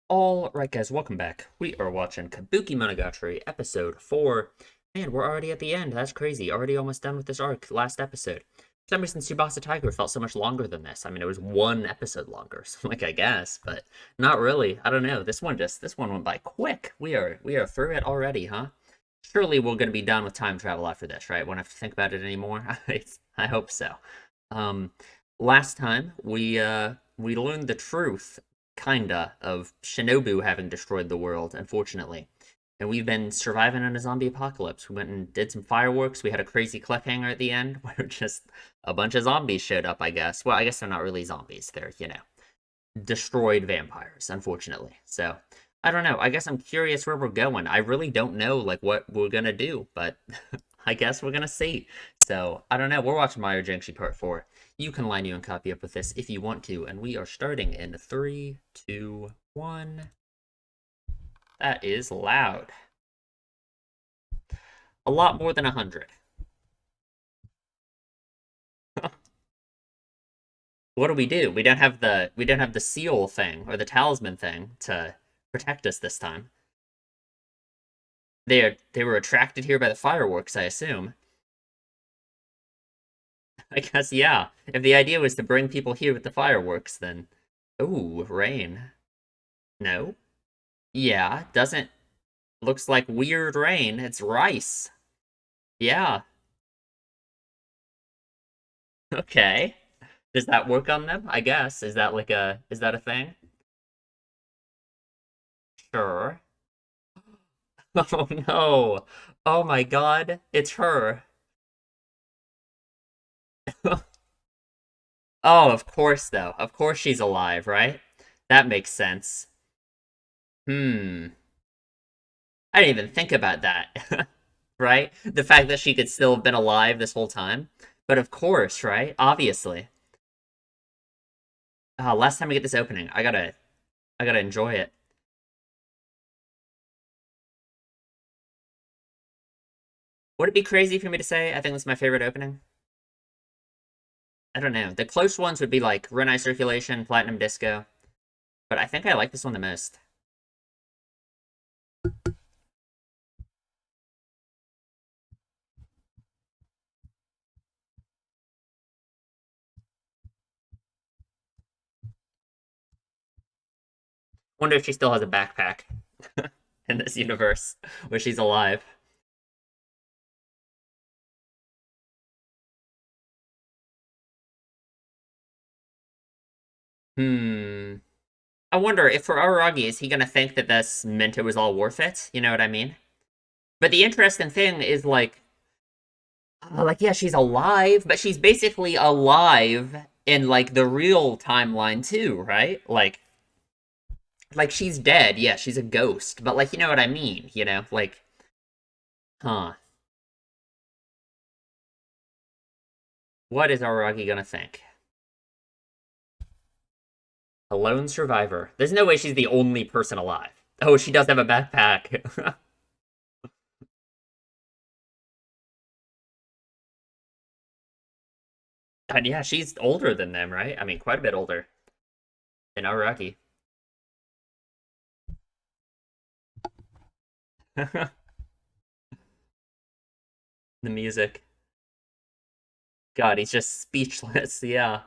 Alright guys, welcome back. We are watching Kabukimonogatari episode 4. Man, we're already at the end. That's crazy. Already almost done with this arc. Last episode. For some reason, Tsubasa Tiger felt so much longer than this. I mean, it was one episode longer, so like I guess, but not really. I don't know. This one went by quick. We are through it already, huh? Surely we're gonna be done with time travel after this, right? Won't have to think about it anymore. I hope so. Um, Last time we learned the truth kinda, of Shinobu having destroyed the world, unfortunately. And we've been surviving in a zombie apocalypse. We went and did some fireworks. We had a crazy cliffhanger at the end where just a bunch of zombies showed up, I guess. Well, I guess they're not really zombies. They're destroyed vampires, unfortunately. So, I don't know. I guess I'm curious where we're going. I really don't know, like, what we're gonna do, but I guess we're gonna see. So, I don't know. We're watching Mayoi Jiangshi Part 4. You can line you and copy up with this if you want to, and we are starting in 3, 2, 1. That is loud. A lot more than 100. What do? We don't have the seal thing or the talisman thing to protect us this time. They were attracted here by the fireworks, I assume. I guess yeah. If the idea was to bring people here with the fireworks, then ooh, rain. No? Yeah, doesn't looks like weird rain. It's rice. Yeah. Okay. Does that work on them? I guess. Is that a thing? Sure. Oh no. Oh my god. It's her. Oh, of course though. Of course she's alive, right? That makes sense. Hmm. I didn't even think about that. Right? The fact that she could still have been alive this whole time. But of course, right? Obviously. Last time we get this opening, I gotta enjoy it. Would it be crazy for me to say I think this is my favorite opening? I don't know. The close ones would be like Renai Circulation, Platinum Disco, but I think I like this one the most. Wonder if she still has a backpack in this universe where she's alive. Hmm. I wonder if for Araragi, is he gonna think that this meant it was all worth it? You know what I mean? But the interesting thing is like yeah, she's alive, but she's basically alive in like the real timeline too, right? Like she's dead. Yeah, she's a ghost, but like you know what I mean? Like huh? What is Araragi gonna think? A lone survivor. There's no way she's the only person alive. Oh, she does have a backpack. And yeah, she's older than them, right? I mean, quite a bit older than Araragi. The music. God, he's just speechless. Yeah.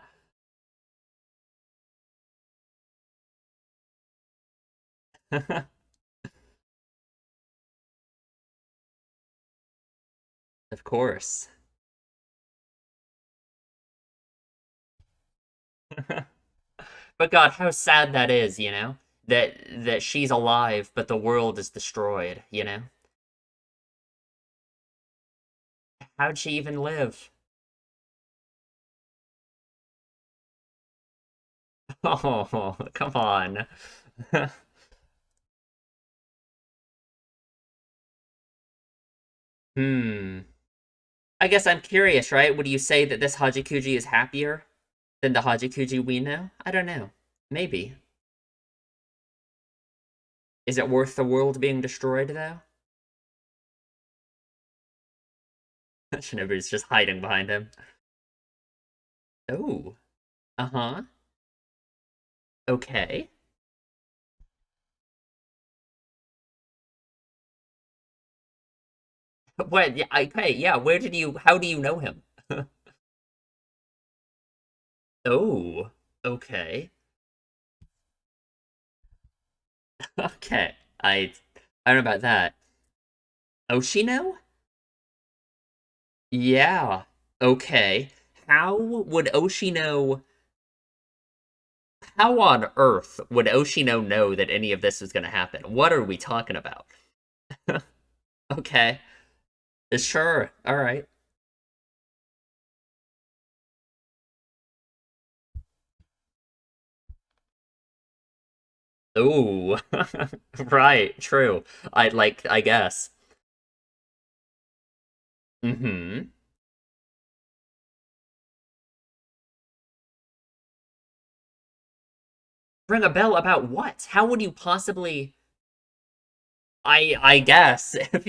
Of course. But God, how sad that is, That she's alive, but the world is destroyed. How'd she even live? Oh, come on. Hmm. I guess I'm curious, right? Would you say that this Hajikuji is happier than the Hajikuji we know? I don't know. Maybe. Is it worth the world being destroyed, though? Shinobu's just hiding behind him. Oh. Uh-huh. Okay. What? Yeah, okay, yeah. Where did you? How do you know him? Oh, okay, okay. I don't know about that. Oshino? Yeah. Okay. How would Oshino? How on earth would Oshino know that any of this was going to happen? What are we talking about? Okay. Sure. All right. Ooh. Right. True. I guess. Mm-hmm. Ring a bell about what? How would you possibly? I guess if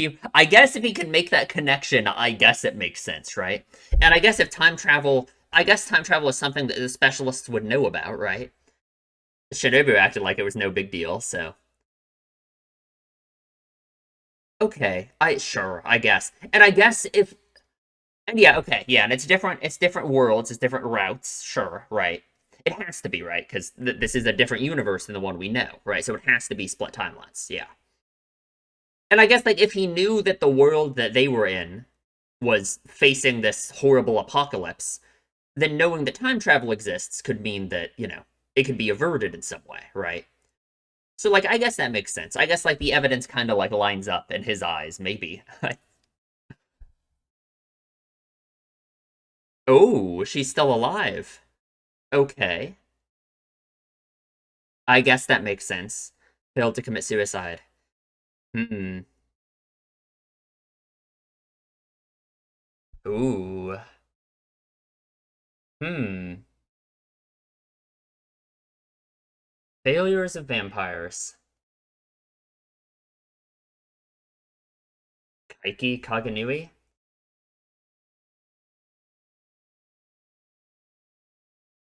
he can make that connection, I guess it makes sense, right? And I guess if time travel, I guess time travel is something that the specialists would know about, right? Shinobu acted like it was no big deal, so okay, I sure, I guess. And I guess if and yeah, okay, yeah, and it's different worlds, it's different routes, sure, right. It has to be, right? Because this is a different universe than the one we know, right? So it has to be split timelines, yeah. And I guess like if he knew that the world that they were in was facing this horrible apocalypse, then knowing that time travel exists could mean that, it could be averted in some way, right? So like I guess that makes sense. I guess like the evidence kind of like lines up in his eyes, maybe. Oh, she's still alive. Okay. I guess that makes sense. Failed to commit suicide. Hmm. Ooh. Hmm. Failures of vampires. Kaiki Kaganui?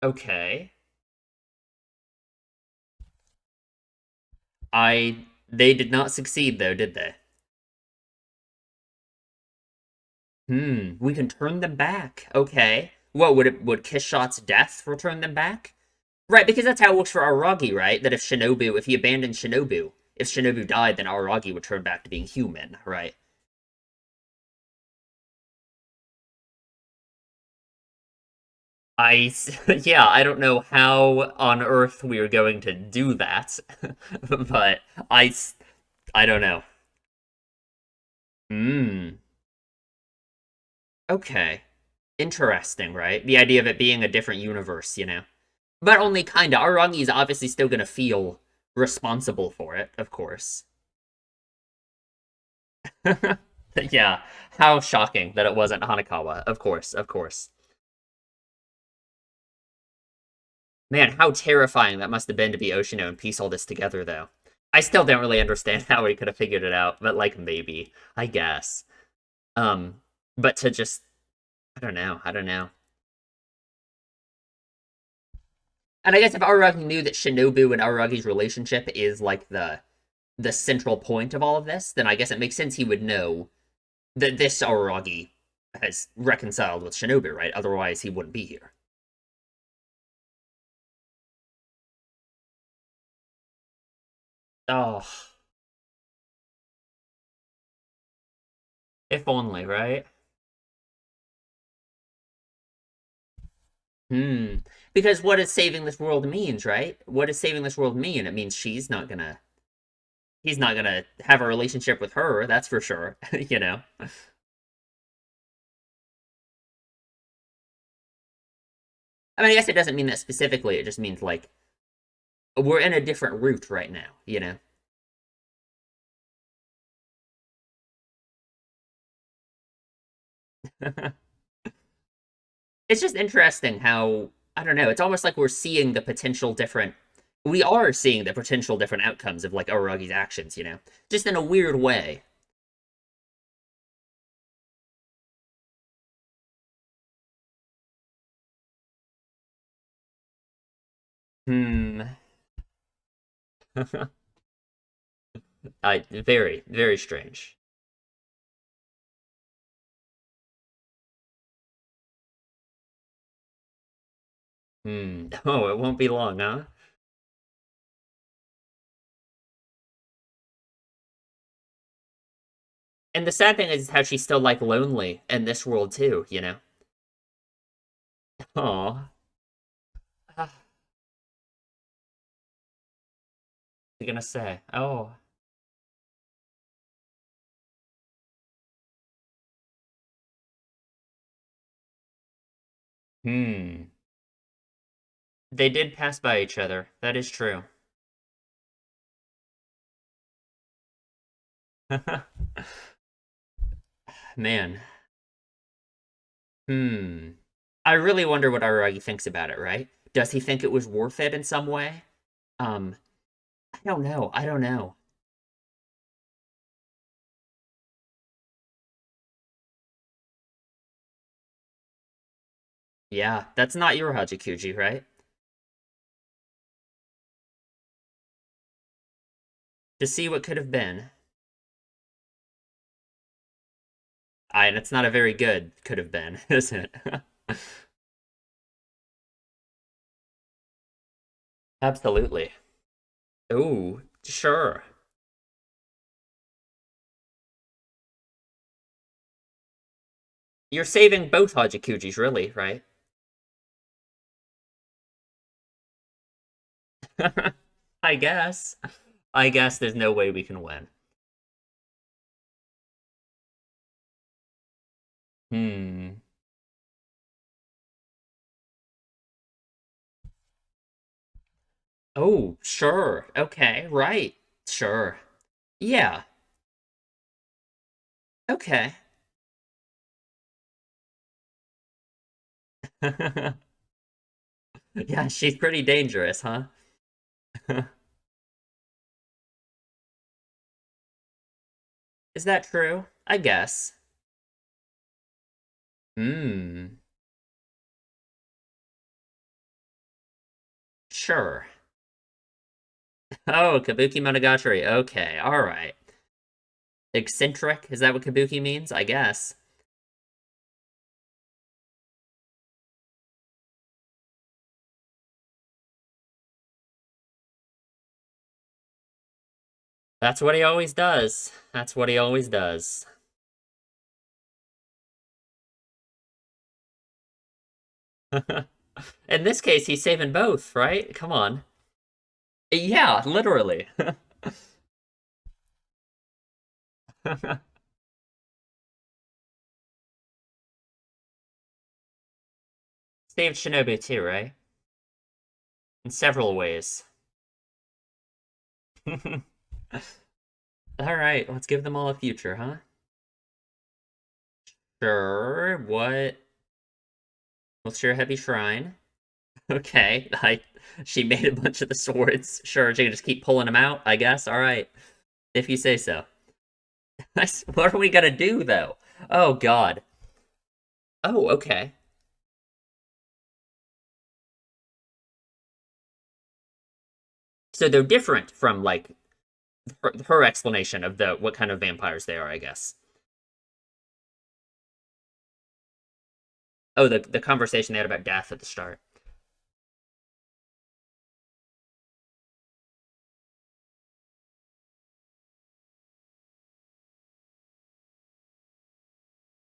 Okay. They did not succeed though, did they? We can turn them back. Okay. What would Kishot's death return them back? Right, because that's how it works for Aragi, right? That if he abandoned Shinobu, if Shinobu died, then Aragi would turn back to being human, right? Yeah, I don't know how on earth we are going to do that, but I don't know. Hmm. Okay. Interesting, right? The idea of it being a different universe. But only kinda. Aragi is obviously still gonna feel responsible for it, of course. Yeah. How shocking that it wasn't Hanakawa. Of course, of course. Man, how terrifying that must have been to be Oshino and piece all this together, though. I still don't really understand how he could have figured it out, but like maybe, I guess. Um, but to just, I don't know. And I guess if Araragi knew that Shinobu and Araragi's relationship is like the central point of all of this, then I guess it makes sense he would know that this Araragi has reconciled with Shinobu, right? Otherwise, he wouldn't be here. Oh, if only, right? Hmm. Because what does saving this world means, right? What does saving this world mean? It means he's not gonna have a relationship with her, that's for sure. you know? I mean, I guess it doesn't mean that specifically, it just means like we're in a different route right now? It's just interesting how, I don't know, it's almost like we are seeing the potential different outcomes of like Aragi's actions, just in a weird way. Hmm. Very, very strange. Hmm. Oh, it won't be long, huh? And the sad thing is how she's still like lonely in this world too, you know? Aw. Ah, you're gonna say, oh, hmm. They did pass by each other. That is true. Man. Hmm. I really wonder what Aragi thinks about it, right? Does he think it was worth it in some way? Um, I don't know. I don't know. Yeah, that's not your Hachikuji, right? To see what could have been. And it's not a very good could have been, is it? Absolutely. Ooh, sure. You're saving both Hachikujis, really, right? I guess. I guess there's no way we can win. Hmm. Oh, sure. Okay, right. Sure. Yeah. Okay. Yeah, she's pretty dangerous, huh? Is that true? I guess. Hmm. Sure. Oh, Kabuki Monogatari. Okay, alright. Eccentric? Is that what Kabuki means? I guess. That's what he always does. That's what he always does. In this case, he's saving both, right? Come on. Yeah, literally. Saved Shinobu too, right? In several ways. Alright, let's give them all a future, huh? Sure. What? What's your heavy shrine? Okay, she made a bunch of the swords. Sure, she can just keep pulling them out, I guess. Alright. If you say so. What are we gonna do though? Oh god. Oh, okay. So they're different from like her explanation of the what kind of vampires they are, I guess. Oh, the conversation they had about death at the start.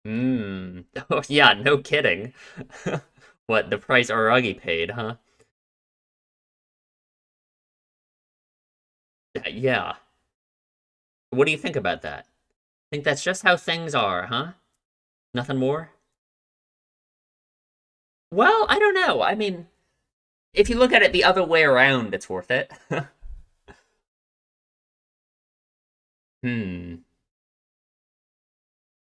Hmm. Oh yeah, no kidding. What the price Aragi paid, huh? Yeah. What do you think about that? Think that's just how things are, huh? Nothing more? Well, I don't know. I mean, if you look at it the other way around, it's worth it. Hmm.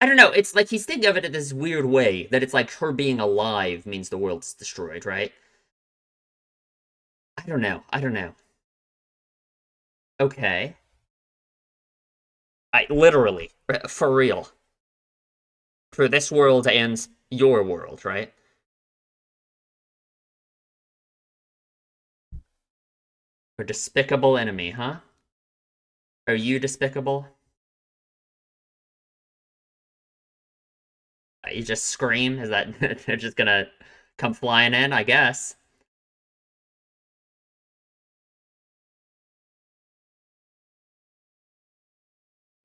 I don't know. It's like he's thinking of it in this weird way that it's like her being alive means the world's destroyed, right? I don't know. I don't know. Okay. I literally, for real, for this world and your world, right? A despicable enemy, huh? Are you despicable? You just scream? Is that they're just gonna come flying in? I guess.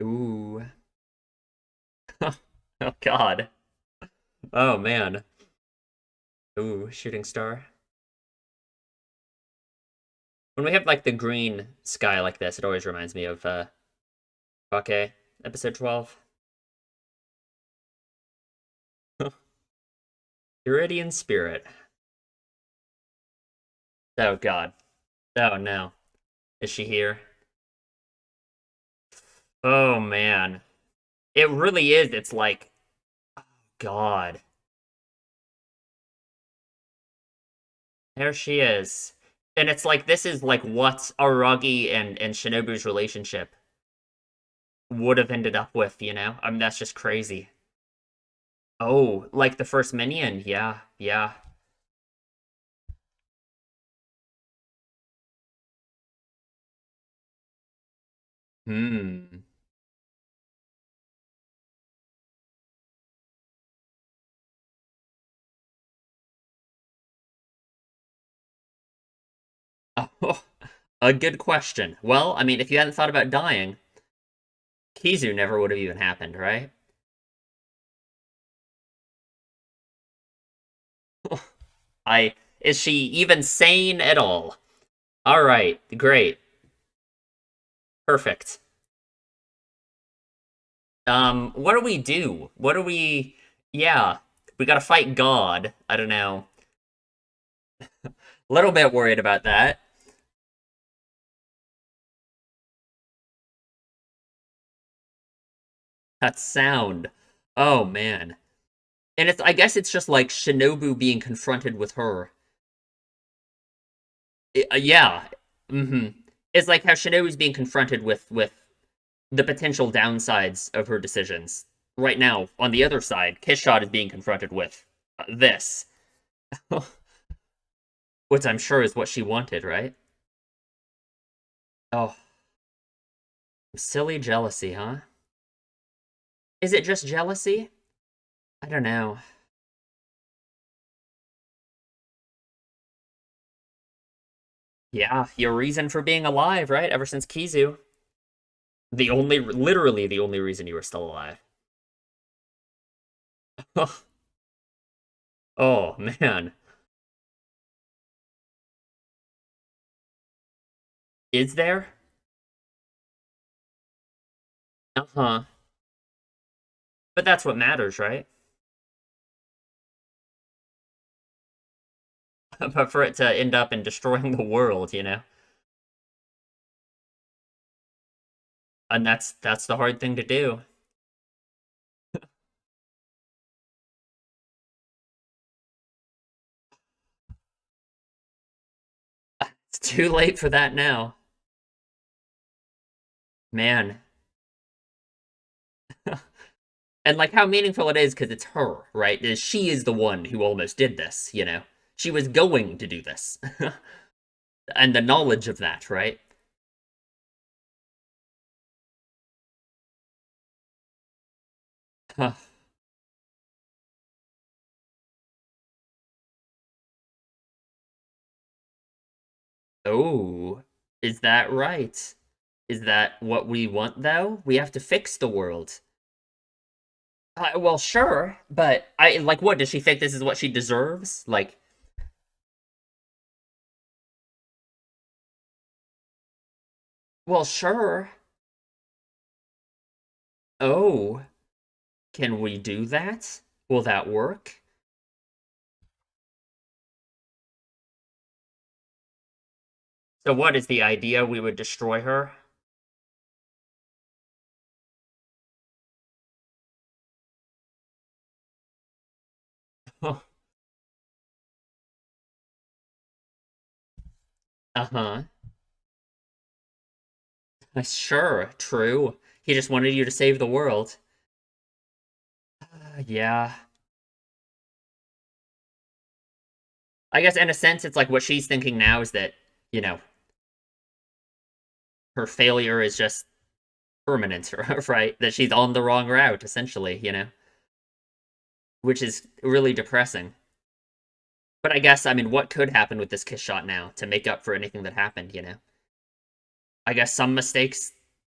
Ooh. Oh God. Oh man. Ooh, shooting star. When we have like the green sky like this, it always reminds me of okay, episode 12. Iridian spirit. Oh God. Oh no. Is she here? Oh man. It really is. It's like God. There she is. And it's like this is like what Aragi and Shinobu's relationship would have ended up with, you know? I mean that's just crazy. Oh, like the first minion. Yeah, yeah. Hmm. Oh, a good question. Well, I mean, if you hadn't thought about dying, Kizu never would have even happened, right? I is she even sane at all? All right, great. Perfect. What do we do? What do we Yeah, we got to fight God. I don't know. A little bit worried about that. That sound. Oh man. And it's I guess it's just like Shinobu being confronted with her. Yeah. Mhm. It's like how Shinobu's being confronted with the potential downsides of her decisions. Right now, on the other side, Kishot is being confronted with this, which I'm sure is what she wanted, right? Oh, silly jealousy, huh? Is it just jealousy? I don't know. Yeah, your reason for being alive, right? Ever since Kizu. Literally the only reason you were still alive. Oh, man. Is there? Uh-huh. But that's what matters, right? But for it to end up in destroying the world, you know? And that's the hard thing to do. It's too late for that now. Man. And like how meaningful it is because it's her, right? She is the one who almost did this, you know? She was going to do this. And the knowledge of that, right? Oh, is that right? Is that what we want, though? We have to fix the world. Well, sure, but I like. What does she think this is what she deserves? Like, well, sure. Oh, can we do that? Will that work? So, what is the idea? We would destroy her. Uh-huh. Sure, true. He just wanted you to save the world. Yeah. I guess in a sense, it's like what she's thinking now is that, you know, her failure is just permanent, right? That she's on the wrong route, essentially, you know, which is really depressing. But I guess, I mean, what could happen with this kiss shot now to make up for anything that happened, you know? I guess some mistakes.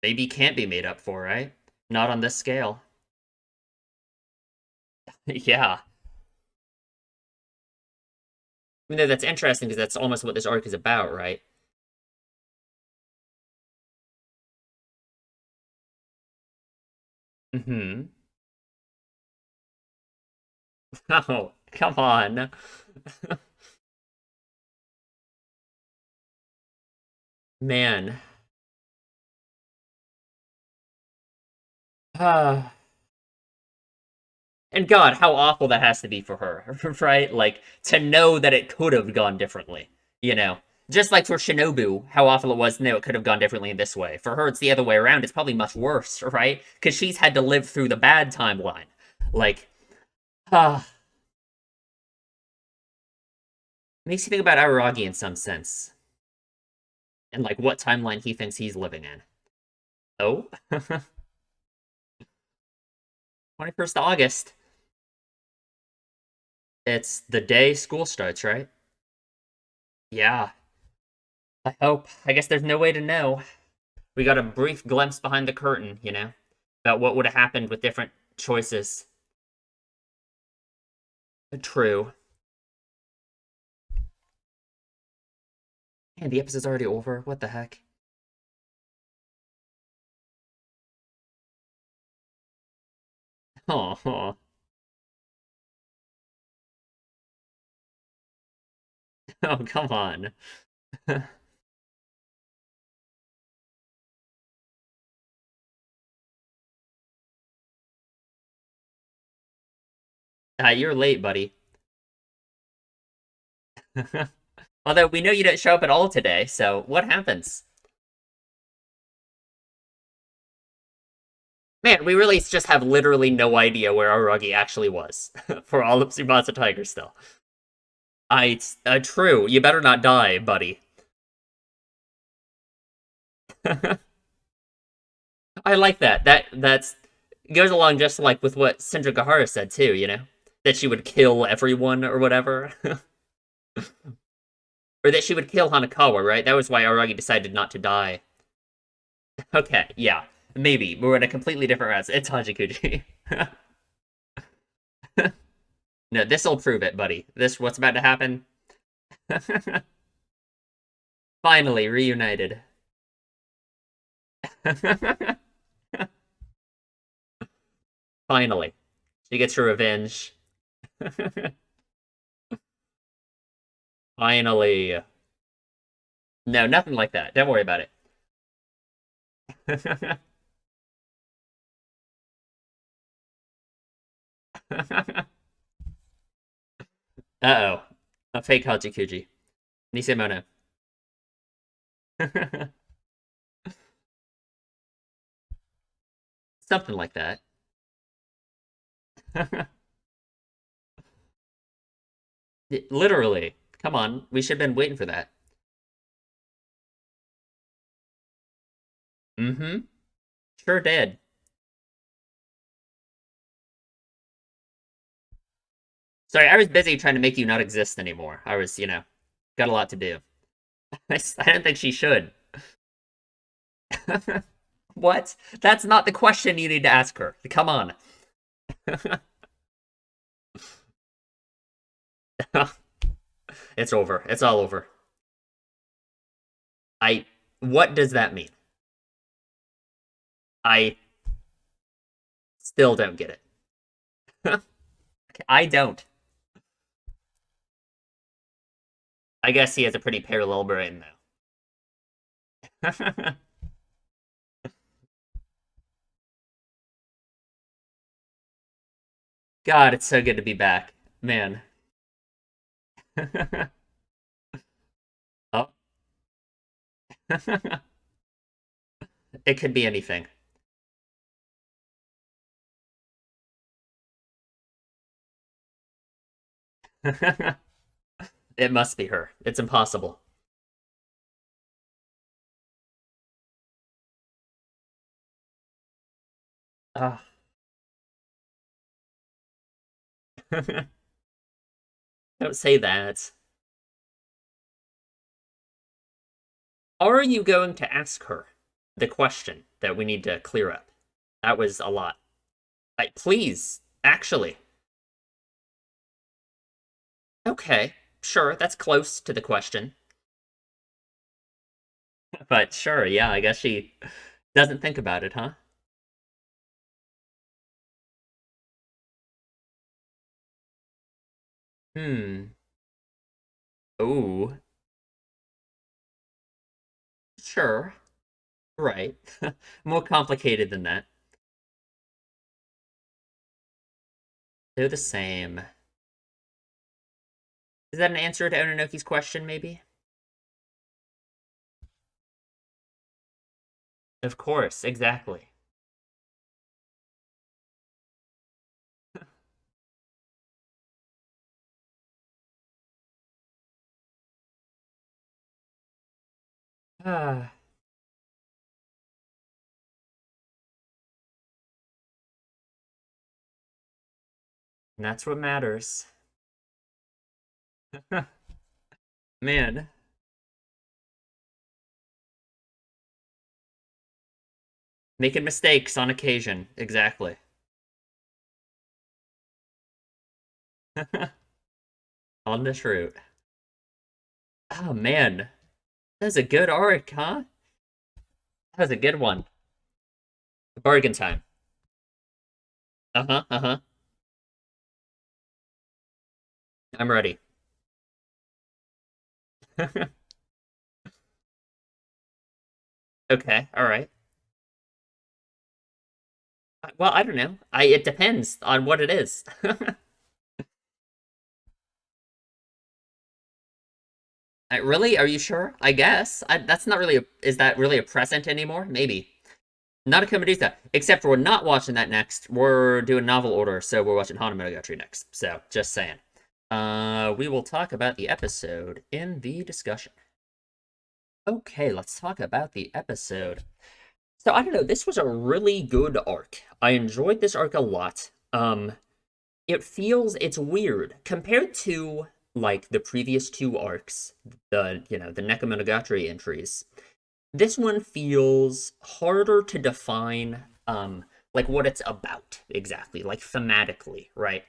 Maybe can't be made up for, right? Not on this scale. Yeah. I mean, that's interesting because that's almost what this arc is about, right? Mm-hmm. Oh, come on. Man. Ah. And God, how awful that has to be for her, right? Like, to know that it could have gone differently, you know? Just like for Shinobu, how awful it was to know it could have gone differently in this way. For her, it's the other way around. It's probably much worse, right? Because she's had to live through the bad timeline. Like, ah, makes you think about Araragi in some sense. And, like, what timeline he thinks he's living in. Oh? 21st August. It's the day school starts, right? Yeah. I hope. I guess there's no way to know. We got a brief glimpse behind the curtain, about what would have happened with different choices. True. Man, the episode's already over. What the heck? Oh, oh, come on. You're late, buddy. Although we know you didn't show up at all today, so what happens? Man, we really just have literally no idea where Aragi actually was for all of Tsubasa Tiger still. True. You better not die, buddy. I like that. That's goes along just like with what Sindra Gahara said too, That she would kill everyone or whatever. Or that she would kill Hanakawa, right? That was why Aragi decided not to die. Okay, yeah. Maybe. We're in a completely different route. It's Hajikuji. No, this'll prove it, buddy. This what's about to happen. Finally reunited. Finally. She gets her revenge. Finally. No, nothing like that. Don't worry about it. Uh-oh. A fake Hachikuji. Nisemono. Something like that. Literally. Come on. We should have been waiting for that. Mm-hmm. Sure did. Sorry, I was busy trying to make you not exist anymore. I was, got a lot to do. I don't think she should. What? That's not the question you need to ask her. Come on. It's over. It's all over. I. What does that mean? I still don't get it. I don't. I guess he has a pretty parallel brain, though. God, it's so good to be back. Man. Oh. It could be anything. It must be her. It's impossible. Ah. Don't say that. Are you going to ask her? the question that we need to clear up. That was a lot. Please, actually. Okay, sure, that's close to the question. But sure, yeah, I guess she doesn't think about it, huh? Hmm. Ooh, sure. Right. More complicated than that. They're the same. Is that an answer to Ononoki's question, maybe? Of course, exactly. Ah, and that's what matters. Man, making mistakes on occasion. Exactly. On this route. Oh, man. That's a good arc, huh? That was a good one. Bargain time. Uh-huh, uh-huh. I'm ready. Okay, all right. Well, I don't know. It depends on what it is. Really? Are you sure? I guess. That's not really is that really a present anymore? Maybe. Not a Komedusa. Except for we're not watching that next. We're doing novel order, so we're watching Hana Monogatari next. So, just saying. We will talk about the episode in the discussion. Okay, let's talk about the episode. So, I don't know, this was a really good arc. I enjoyed this arc a lot. It's weird compared to like the previous two arcs, the Nekomonogatari entries. This one feels harder to define, like what it's about exactly, like thematically, right?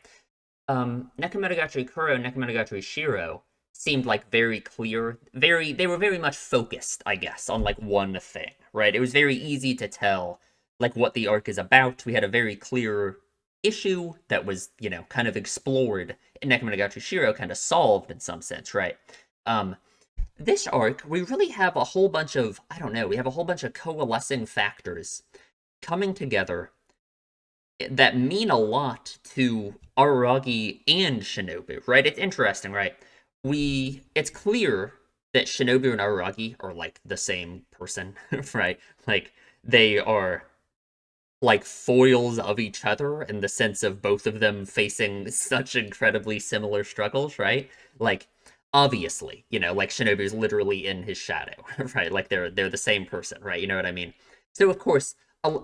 Nekomonogatari Kuro and Nekomonogatari Shiro seemed like very clear, they were very much focused, I guess, on like one thing, right? It was very easy to tell like what the arc is about. We had a very clear issue that was, kind of explored in Nekomonogatari Shiro, kind of solved in some sense, right? Um, this arc, we really have a whole bunch of, I don't know, we have a whole bunch of coalescing factors coming together that mean a lot to Araragi and Shinobu, right? It's interesting, right? It's clear that Shinobu and Araragi are like the same person, right? Like they are like foils of each other in the sense of both of them facing such incredibly similar struggles, right? Like obviously, like Shinobu's literally in his shadow, right? Like they're the same person, right? You know what I mean? So of course,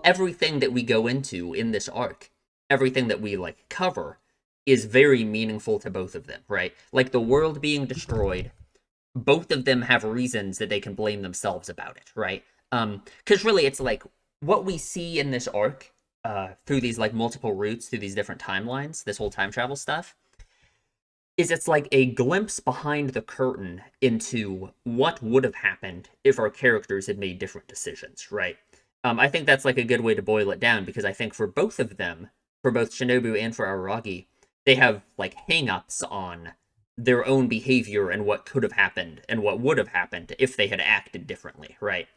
everything that we go into in this arc, everything that we like cover is very meaningful to both of them, right? Like the world being destroyed, both of them have reasons that they can blame themselves about it, right? Because really, it's like what we see in this arc, through these like multiple routes, through these different timelines, this whole time travel stuff, is it's like a glimpse behind the curtain into what would have happened if our characters had made different decisions, right? I think that's like a good way to boil it down because I think for both of them, for both Shinobu and for Araragi, they have like hangups on their own behavior and what could have happened and what would have happened if they had acted differently, right?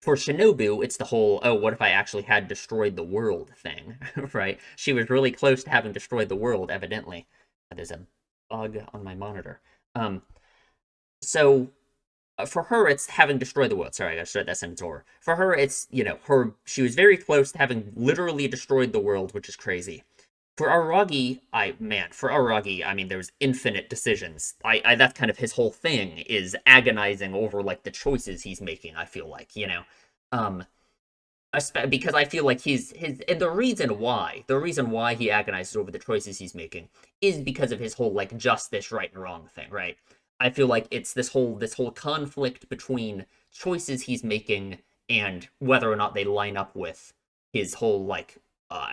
For Shinobu, it's the whole, oh, what if I actually had destroyed the world thing, right? She was really close to having destroyed the world, evidently. There's a bug on my monitor. Um, so for her, it's having destroyed the world. Sorry, I gotta start that sentence over. For her, it's she was very close to having literally destroyed the world, which is crazy. For Araragi, I mean, there's infinite decisions. That's kind of his whole thing is agonizing over like the choices he's making. I feel like um, because I feel like his and the reason why he agonizes over the choices he's making is because of his whole like justice, right and wrong thing, right? I feel like it's this whole conflict between choices he's making and whether or not they line up with his whole, like,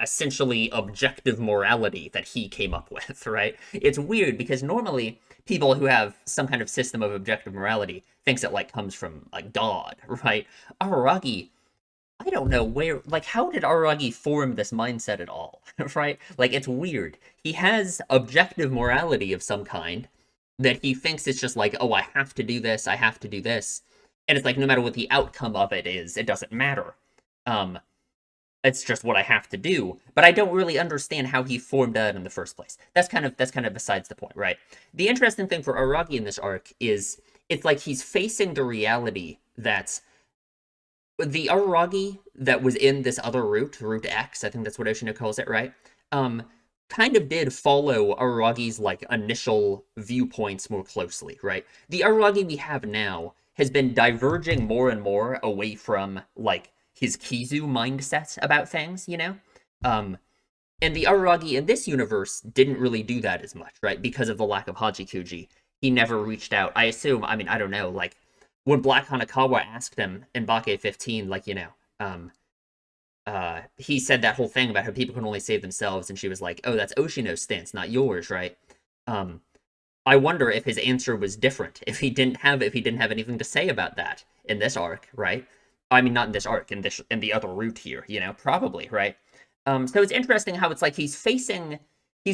essentially objective morality that he came up with, right? It's weird because normally people who have some kind of system of objective morality thinks it, like, comes from, like, God, right? Araragi, I don't know where, like, how did Araragi form this mindset at all, right? Like, it's weird. He has objective morality of some kind that he thinks it's just like, oh, I have to do this, I have to do this. And it's like, no matter what the outcome of it is, it doesn't matter. Um, it's just what I have to do. But I don't really understand how he formed that in the first place. That's kind of besides the point, right? The interesting thing for Araragi in this arc is it's like he's facing the reality that the Araragi that was in this other route X, I think that's what Oshino calls it, right? Um, kind of did follow Araragi's, like, initial viewpoints more closely, right? The Araragi we have now has been diverging more and more away from, like, his Kizu mindset about things, you know? Um, and the Araragi in this universe didn't really do that as much, right? Because of the lack of Hachikuji. He never reached out. I assume, I mean, I don't know, like, when Black Hanakawa asked him in Bake 15, like, he said that whole thing about how people can only save themselves, and she was like, oh, that's Oshino's stance, not yours, right? Um, I wonder if his answer was different, if he didn't have anything to say about that in this arc, right? I mean, not in this arc, in the other route here, probably, right? So it's interesting how it's like he's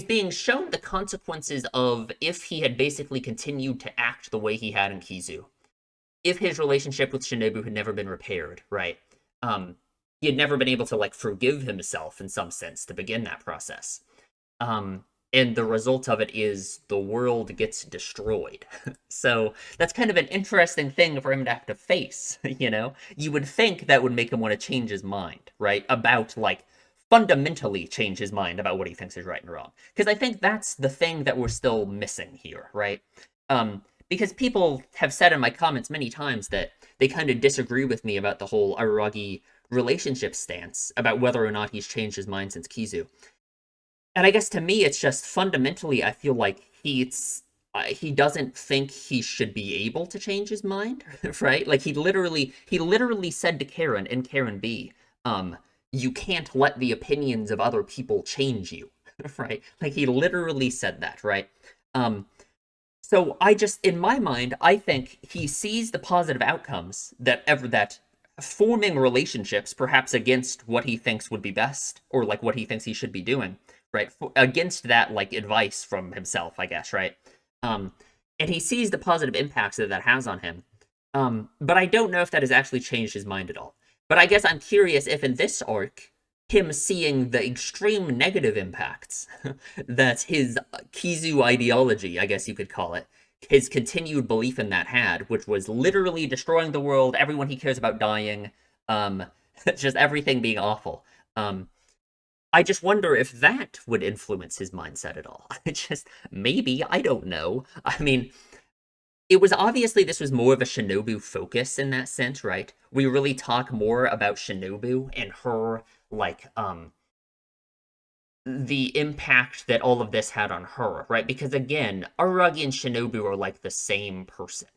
being shown the consequences of if he had basically continued to act the way he had in Kizu. If his relationship with Shinobu had never been repaired, right? He had never been able to, like, forgive himself in some sense to begin that process. And the result of it is the world gets destroyed. So that's kind of an interesting thing for him to have to face, you know? You would think that would make him want to change his mind, right? About, like, fundamentally change his mind about what he thinks is right and wrong. Because I think that's the thing that we're still missing here, right? Because people have said in my comments many times that they kind of disagree with me about the whole Araragi relationship stance, about whether or not he's changed his mind since Kizu. And I guess to me, it's just fundamentally, I feel like he doesn't think he should be able to change his mind, right? Like, he literally said to Karen in Karen B, you can't let the opinions of other people change you, right? Like, he literally said that, right? So in my mind, I think he sees the positive outcomes that forming relationships, perhaps against what he thinks would be best, or, like, what he thinks he should be doing, right? Against that, like, advice from himself, I guess, right? And he sees the positive impacts that has on him. But I don't know if that has actually changed his mind at all. But I guess I'm curious if in this arc, him seeing the extreme negative impacts that his Kizu ideology, I guess you could call it, his continued belief in that had, which was literally destroying the world, everyone he cares about dying, just everything being awful. I just wonder if that would influence his mindset at all. Maybe, I don't know. I mean, it was obviously this was more of a Shinobu focus in that sense, right? We really talk more about Shinobu and her, like, the impact that all of this had on her, right? Because again, Araragi and Shinobu are like the same person,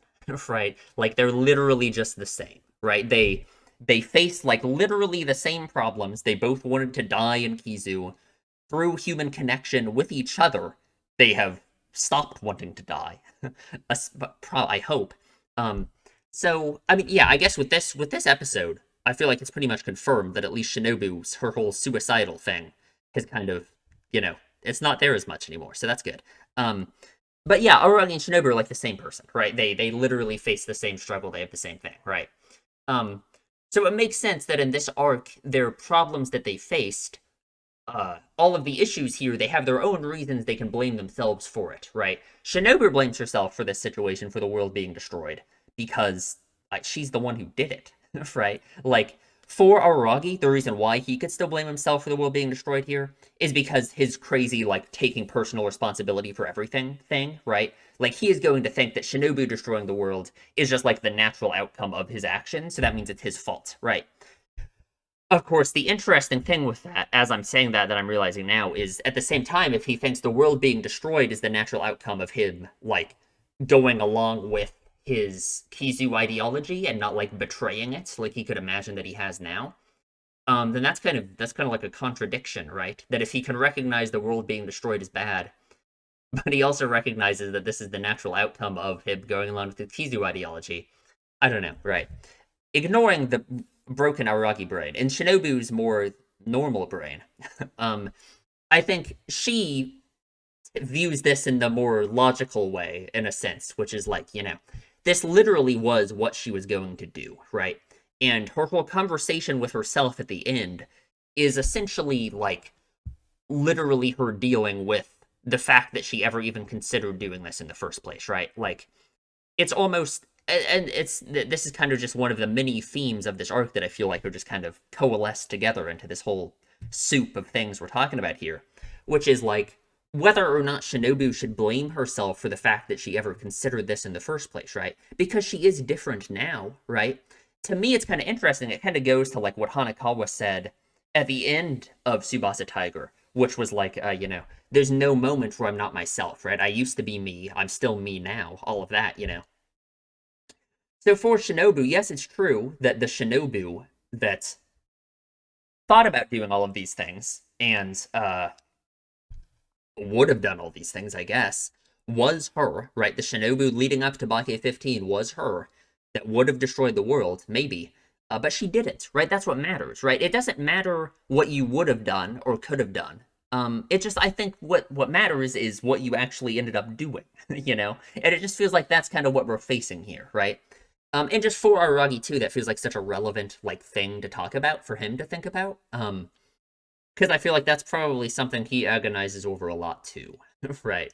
right? Like, they're literally just the same, right? They face, like, literally the same problems. They both wanted to die in Kizu. Through human connection with each other, they have stopped wanting to die. I hope. So, I mean, yeah, I guess with this episode, I feel like it's pretty much confirmed that at least Shinobu's, her whole suicidal thing has kind of, it's not there as much anymore, so that's good. But yeah, Araragi and Shinobu are like the same person, right? They literally face the same struggle, they have the same thing, right? So it makes sense that in this arc, their problems that they faced, all of the issues here, they have their own reasons they can blame themselves for it, right? Shinobu blames herself for this situation, for the world being destroyed, because she's the one who did it, right? Like, for Araragi, the reason why he could still blame himself for the world being destroyed here is because his crazy, like, taking personal responsibility for everything thing, right? Like, he is going to think that Shinobu destroying the world is just, like, the natural outcome of his action, so that means it's his fault, right? Of course, the interesting thing with that, as I'm saying that I'm realizing now, is at the same time, if he thinks the world being destroyed is the natural outcome of him, like, going along with his Kizu ideology and not like betraying it like he could imagine that he has now, then that's kind of like a contradiction, right? That if he can recognize the world being destroyed is bad, but he also recognizes that this is the natural outcome of him going along with the Kizu ideology. I don't know, right? Ignoring the broken Aragi brain and Shinobu's more normal brain, um, I think she views this in the more logical way, in a sense, which is like, this literally was what she was going to do, right? And her whole conversation with herself at the end is essentially like literally her dealing with the fact that she ever even considered doing this in the first place, right? Like, it's almost, and this is kind of just one of the many themes of this arc that I feel like are just kind of coalesced together into this whole soup of things we're talking about here, which is like whether or not Shinobu should blame herself for the fact that she ever considered this in the first place, right? Because she is different now, right? To me, it's kind of interesting. It kind of goes to like what Hanakawa said at the end of Tsubasa Tiger, which was like, there's no moment where I'm not myself, right? I used to be me. I'm still me now. All of that. So for Shinobu, yes, it's true that the Shinobu that thought about doing all of these things and would have done all these things, I guess, was her, right? The Shinobu leading up to Bake 15 was her that would have destroyed the world, maybe. But she didn't, right? That's what matters, right? It doesn't matter what you would have done or could have done. It just, I think what matters is what you actually ended up doing, And it just feels like that's kind of what we're facing here, right? And just for Araragi too, that feels like such a relevant like thing to talk about for him to think about. Because I feel like that's probably something he agonizes over a lot too, right?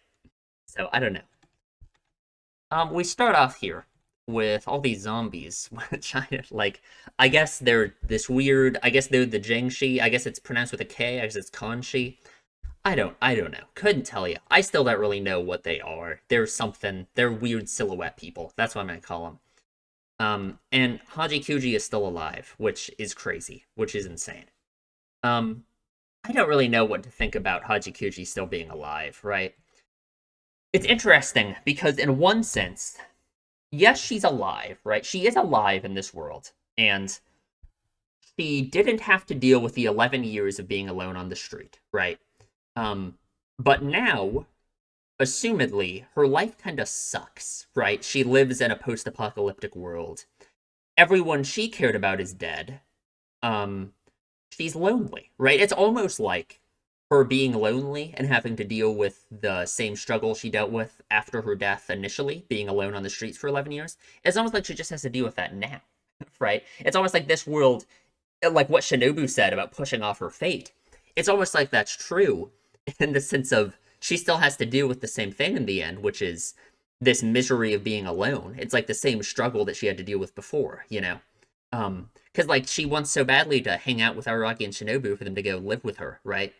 So I don't know. We start off here with all these zombies, which I guess they're this weird. I guess they're the Jiangshi. I guess it's pronounced with a K. I guess it's Kanshi. I don't know. Couldn't tell you. I still don't really know what they are. They're something. They're weird silhouette people. That's what I'm gonna call them. And Haji Kuji is still alive, which is crazy, which is insane. Um, I don't really know what to think about Haji Kuji still being alive, right? It's interesting because in one sense, yes, she's alive, right? She is alive in this world, and she didn't have to deal with the 11 years of being alone on the street, right? Um, but now, assumedly, her life kind of sucks, right? She lives in a post-apocalyptic world. Everyone she cared about is dead. Um, she's lonely, right? It's almost like her being lonely and having to deal with the same struggle she dealt with after her death initially, being alone on the streets for 11 years. It's almost like she just has to deal with that now, right? It's almost like this world, like what Shinobu said about pushing off her fate. It's almost like that's true in the sense of she still has to deal with the same thing in the end, which is this misery of being alone. It's like the same struggle that she had to deal with before. Because like she wants so badly to hang out with Araki and Shinobu for them to go live with her, right?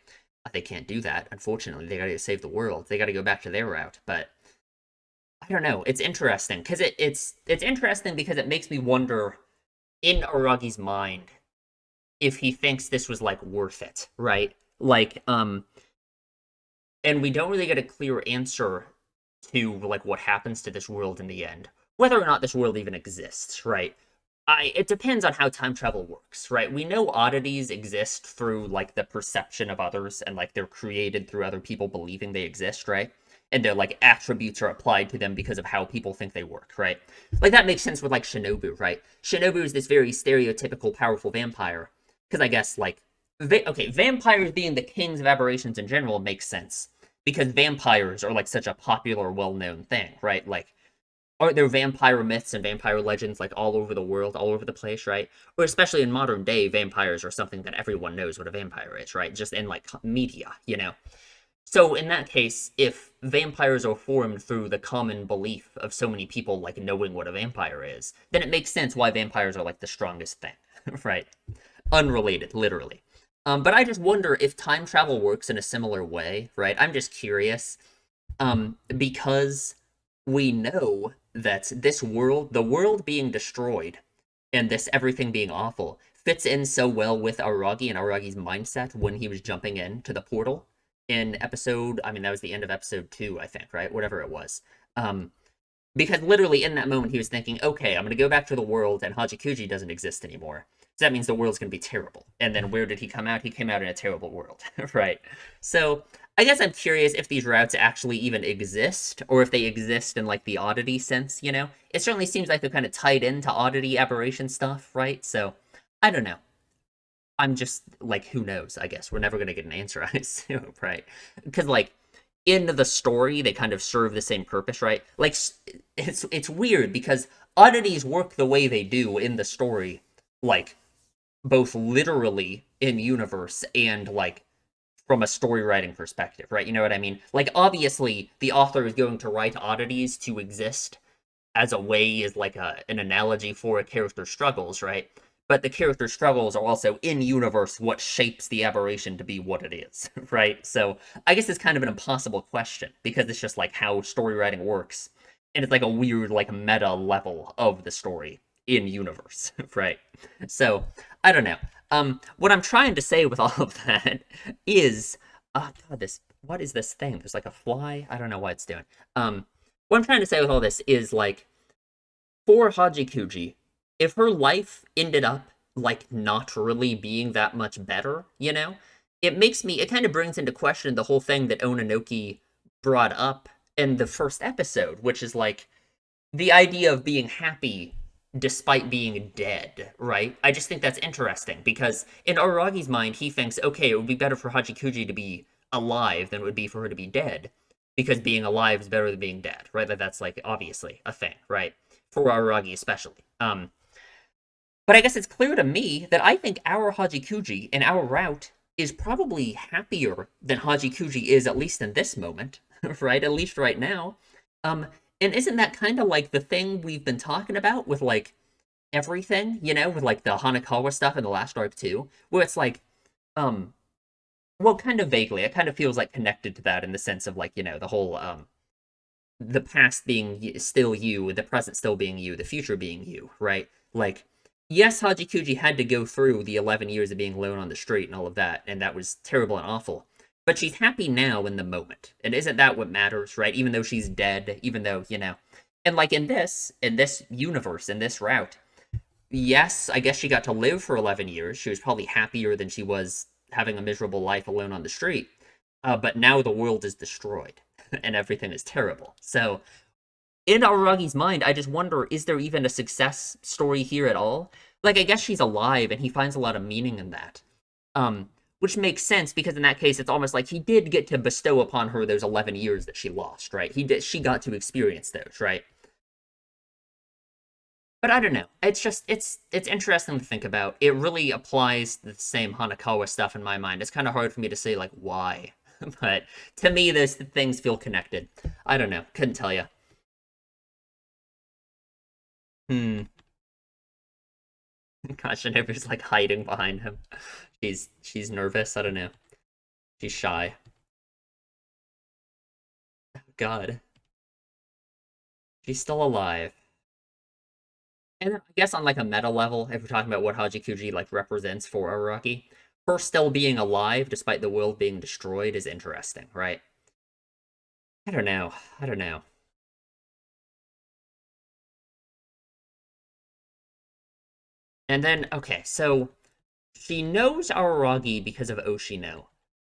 They can't do that, unfortunately. They gotta save the world. They gotta go back to their route. But I don't know. It's interesting because it's interesting because it makes me wonder in Aragi's mind if he thinks this was like worth it, right? Like, and we don't really get a clear answer to like what happens to this world in the end, whether or not this world even exists, right? It depends on how time travel works, right? We know oddities exist through like the perception of others and like they're created through other people believing they exist, right? And their like attributes are applied to them because of how people think they work, right? Like that makes sense with like Shinobu, right? Shinobu is this very stereotypical powerful vampire because I guess like okay, vampires being the kings of aberrations in general makes sense because vampires are like such a popular, well-known thing, right? Like aren't there vampire myths and vampire legends like all over the world, all over the place, right? Or especially in modern day, vampires are something that everyone knows what a vampire is, right? Just in like media. So in that case, if vampires are formed through the common belief of so many people like knowing what a vampire is, then it makes sense why vampires are like the strongest thing, right? Unrelated, literally. But I just wonder if time travel works in a similar way, right? I'm just curious. Because we know that this world, the world being destroyed, and this everything being awful, fits in so well with Aragi and Aragi's mindset when he was jumping into the portal in episode, I mean, that was the end of episode 2, I think, right? Whatever it was. Because literally in that moment he was thinking, okay, I'm gonna go back to the world and Hachikuji doesn't exist anymore. So that means the world's gonna be terrible. And then where did he come out? He came out in a terrible world, right? So I guess I'm curious if these routes actually even exist, or if they exist in like the oddity sense, you know? It certainly seems like they're kind of tied into oddity aberration stuff, right? So I don't know. I'm just like, who knows? I guess we're never gonna get an answer, I assume, right? Because like in the story, they kind of serve the same purpose, right? Like it's weird because oddities work the way they do in the story, like both literally in universe and like from a story writing perspective, right? You know what I mean? Like obviously, the author is going to write oddities to exist as a way, as like an analogy for a character's struggles, right? But the character's struggles are also in universe what shapes the aberration to be what it is, right? So I guess it's kind of an impossible question because it's just like how story writing works, and it's like a weird like meta level of the story in universe, right? So I don't know. What I'm trying to say with all of that is, oh god, this what is this thing? There's like a fly. I don't know what it's doing. What I'm trying to say with all this is like for Hajikuji, if her life ended up like not really being that much better, you know, it kind of brings into question the whole thing that Ononoki brought up in the first episode, which is like the idea of being happy despite being dead, right? I just think that's interesting because in Aragi's mind, he thinks, okay, it would be better for Hachikuji to be alive than it would be for her to be dead because being alive is better than being dead, right? That's like obviously a thing, right? For Aragi especially. But I guess it's clear to me that I think our Hachikuji and our route is probably happier than Hachikuji is, at least in this moment, right? At least right now. Um, and isn't that kind of like the thing we've been talking about with like everything, you know, with like the Hanakawa stuff in the last arc too, where it's like, um, well, kind of vaguely, it kind of feels like connected to that in the sense of like, you know, the whole the past being still you, the present still being you, the future being you, right? Like, yes, Hajikuji had to go through the 11 years of being alone on the street and all of that, and that was terrible and awful. But she's happy now in the moment. And isn't that what matters, right? Even though she's dead, even though, you know. And like in this universe, in this route, yes, I guess she got to live for 11 years. She was probably happier than she was having a miserable life alone on the street. But now the world is destroyed and everything is terrible. So in Aragi's mind, I just wonder, is there even a success story here at all? Like, I guess she's alive, and he finds a lot of meaning in that. Which makes sense, because in that case, it's almost like he did get to bestow upon her those 11 years that she lost, right? She got to experience those, right? But I don't know. It's just, it's interesting to think about. It really applies the same Hanakawa stuff in my mind. It's kind of hard for me to say, like, why. But to me, those things feel connected. I don't know. Couldn't tell you. Hmm. Gosh, and everybody's like hiding behind him. She's nervous. I don't know. She's shy. God, she's still alive. And I guess on like a meta level, if we're talking about what Hajikuji like represents for Araki, her still being alive despite the world being destroyed is interesting, right? I don't know. I don't know. And then okay, so she knows Araragi because of Oshino.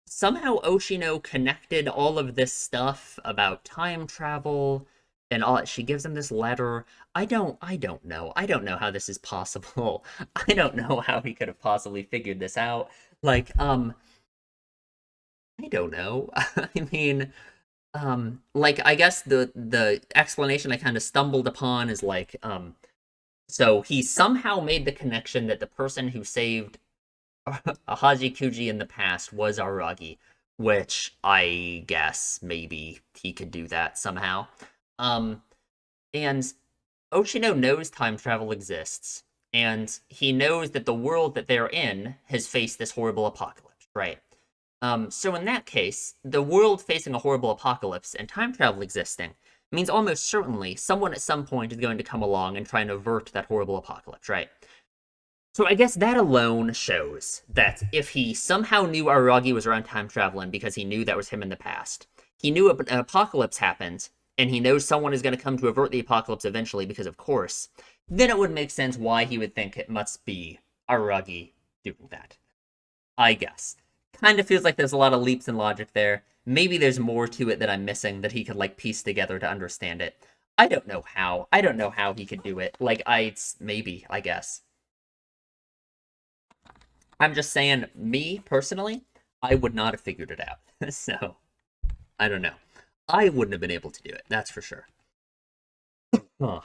Somehow Oshino connected all of this stuff about time travel and all. She gives him this letter. I don't know. I don't know how this is possible. I don't know how he could have possibly figured this out. Like, I don't know. I mean, like I guess the explanation I kind of stumbled upon is like, so he somehow made the connection that the person who saved Hajikuji in the past was Aragi, which I guess maybe he could do that somehow. Um, and Ochino knows time travel exists, and he knows that the world that they're in has faced this horrible apocalypse, right? So in that case, the world facing a horrible apocalypse and time travel existing means almost certainly someone at some point is going to come along and try and avert that horrible apocalypse, right? So I guess that alone shows that if he somehow knew Aragi was around time traveling because he knew that was him in the past, he knew an apocalypse happened, and he knows someone is going to come to avert the apocalypse eventually because of course, then it would make sense why he would think it must be Araragi doing that. I guess. Kind of feels like there's a lot of leaps in logic there. Maybe there's more to it that I'm missing that he could like piece together to understand it. I don't know how. I don't know how he could do it. Like maybe, I guess. I'm just saying, me personally, I would not have figured it out. So, I don't know. I wouldn't have been able to do it, that's for sure. Huh.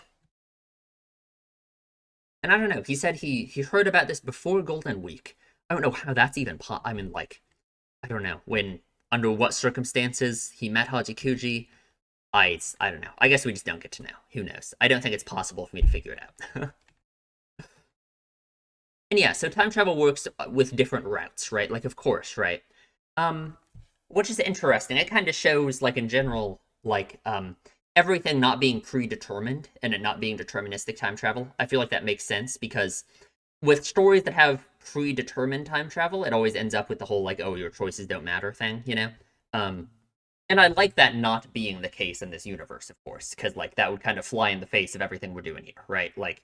And I don't know, he said he heard about this before Golden Week. I don't know how that's even I mean, like, I don't know, when, under what circumstances he met Hachikuji. I don't know. I guess we just don't get to know. Who knows? I don't think it's possible for me to figure it out. And yeah, so time travel works with different routes, right? Like, of course, right? Um, which is interesting. It kind of shows, like, in general, like, everything not being predetermined and it not being deterministic time travel. I feel like that makes sense because with stories that have predetermined time travel, it always ends up with the whole, like, oh, your choices don't matter thing, you know? Um, and I like that not being the case in this universe, of course, because, like, that would kind of fly in the face of everything we're doing here, right? Like,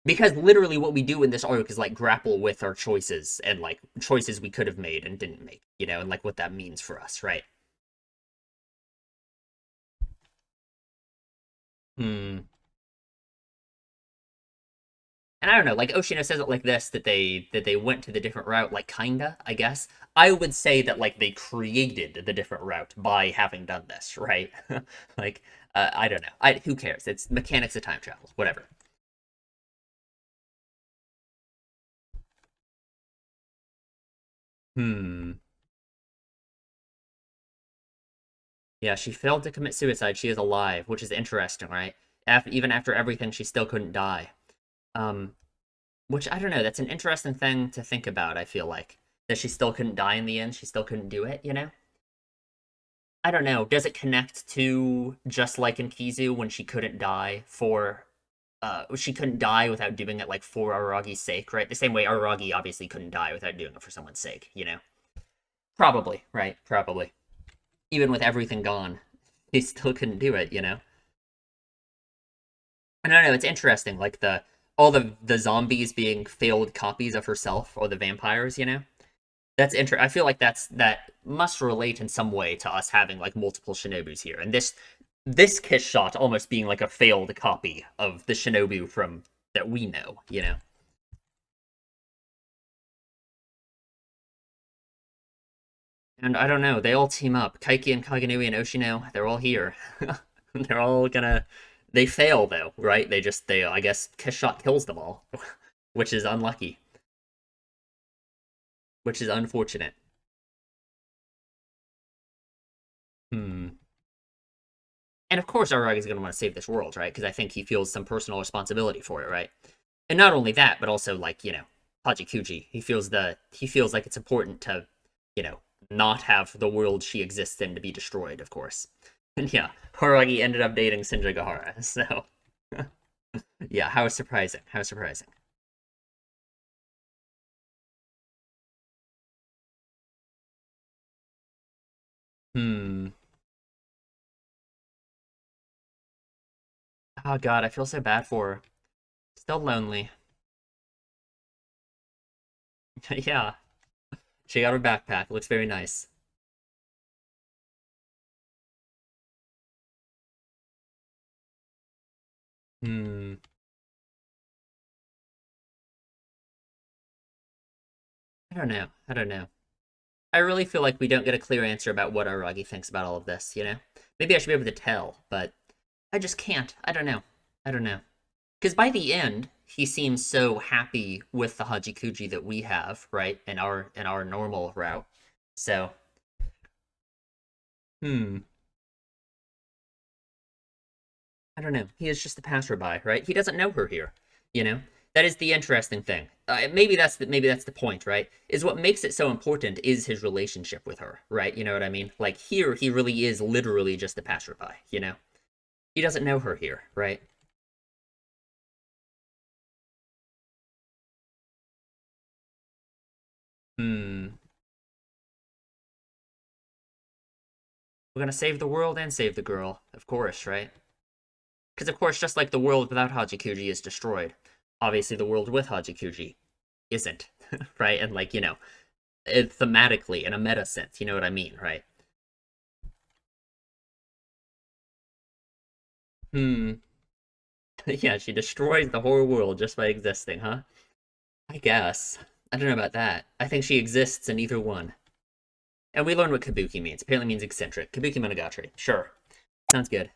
because literally what we do in this arc is like grapple with our choices and like choices we could have made and didn't make, you know, and like what that means for us, right? Hmm. And I don't know, like Oshino says it like this, that they went to the different route, like kinda, I guess. I would say that like they created the different route by having done this, right? Like, I don't know. Who cares? It's mechanics of time travel, whatever. Hmm. Yeah, she failed to commit suicide. She is alive, which is interesting, right? Even after everything, she still couldn't die. Um, which I don't know. That's an interesting thing to think about. I feel like that she still couldn't die in the end. She still couldn't do it. You know. I don't know. Does it connect to just like in Kizu when she couldn't die for she couldn't die without doing it like for Aragi's sake, right? The same way Aragi obviously couldn't die without doing it for someone's sake, you know? Probably, right? Probably. Even with everything gone, he still couldn't do it, you know? I don't know, it's interesting, like all the zombies being failed copies of herself or the vampires, you know? That's interesting. I feel like that must relate in some way to us having like multiple shinobus here. And this kiss shot almost being like a failed copy of the shinobu from that we know, you know? And I don't know, they all team up. Kaiki and Kaganui and Oshino, they're all here. They're all gonna they fail though, right? They I guess kiss shot kills them all, which is unlucky, which is unfortunate. Hmm. And of course Aragi is gonna want to save this world, right? Because I think he feels some personal responsibility for it, right? And not only that, but also like, you know, Hachikuji. He feels like it's important to, you know, not have the world she exists in to be destroyed, of course. And yeah, Horagi ended up dating Senjagahara, so yeah, how surprising. How surprising. Hmm. Oh god, I feel so bad for her. Still lonely. Yeah. She got her backpack. Looks very nice. Hmm. I don't know. I don't know. I really feel like we don't get a clear answer about what Aragi thinks about all of this, you know? Maybe I should be able to tell, but I just can't. I don't know. I don't know. Because by the end, he seems so happy with the Hajikuji that we have, right? In our normal route. So, hmm. I don't know. He is just a passerby, right? He doesn't know her here. You know, that is the interesting thing. Maybe that's the point, right? Is what makes it so important is his relationship with her, right? You know what I mean? Like here, he really is literally just a passerby. You know, he doesn't know her here, right? Hmm. We're gonna save the world and save the girl, of course, right? Because of course, just like the world without Hachikuji is destroyed, obviously the world with Hachikuji isn't, right? And like, thematically in a meta sense, you know what I mean, right? Hmm. Yeah, she destroys the whole world just by existing, huh? I guess. I don't know about that. I think she exists in either one. And we learned what kabuki means. Apparently means eccentric. Kabukimonogatari. Sure. Sounds good.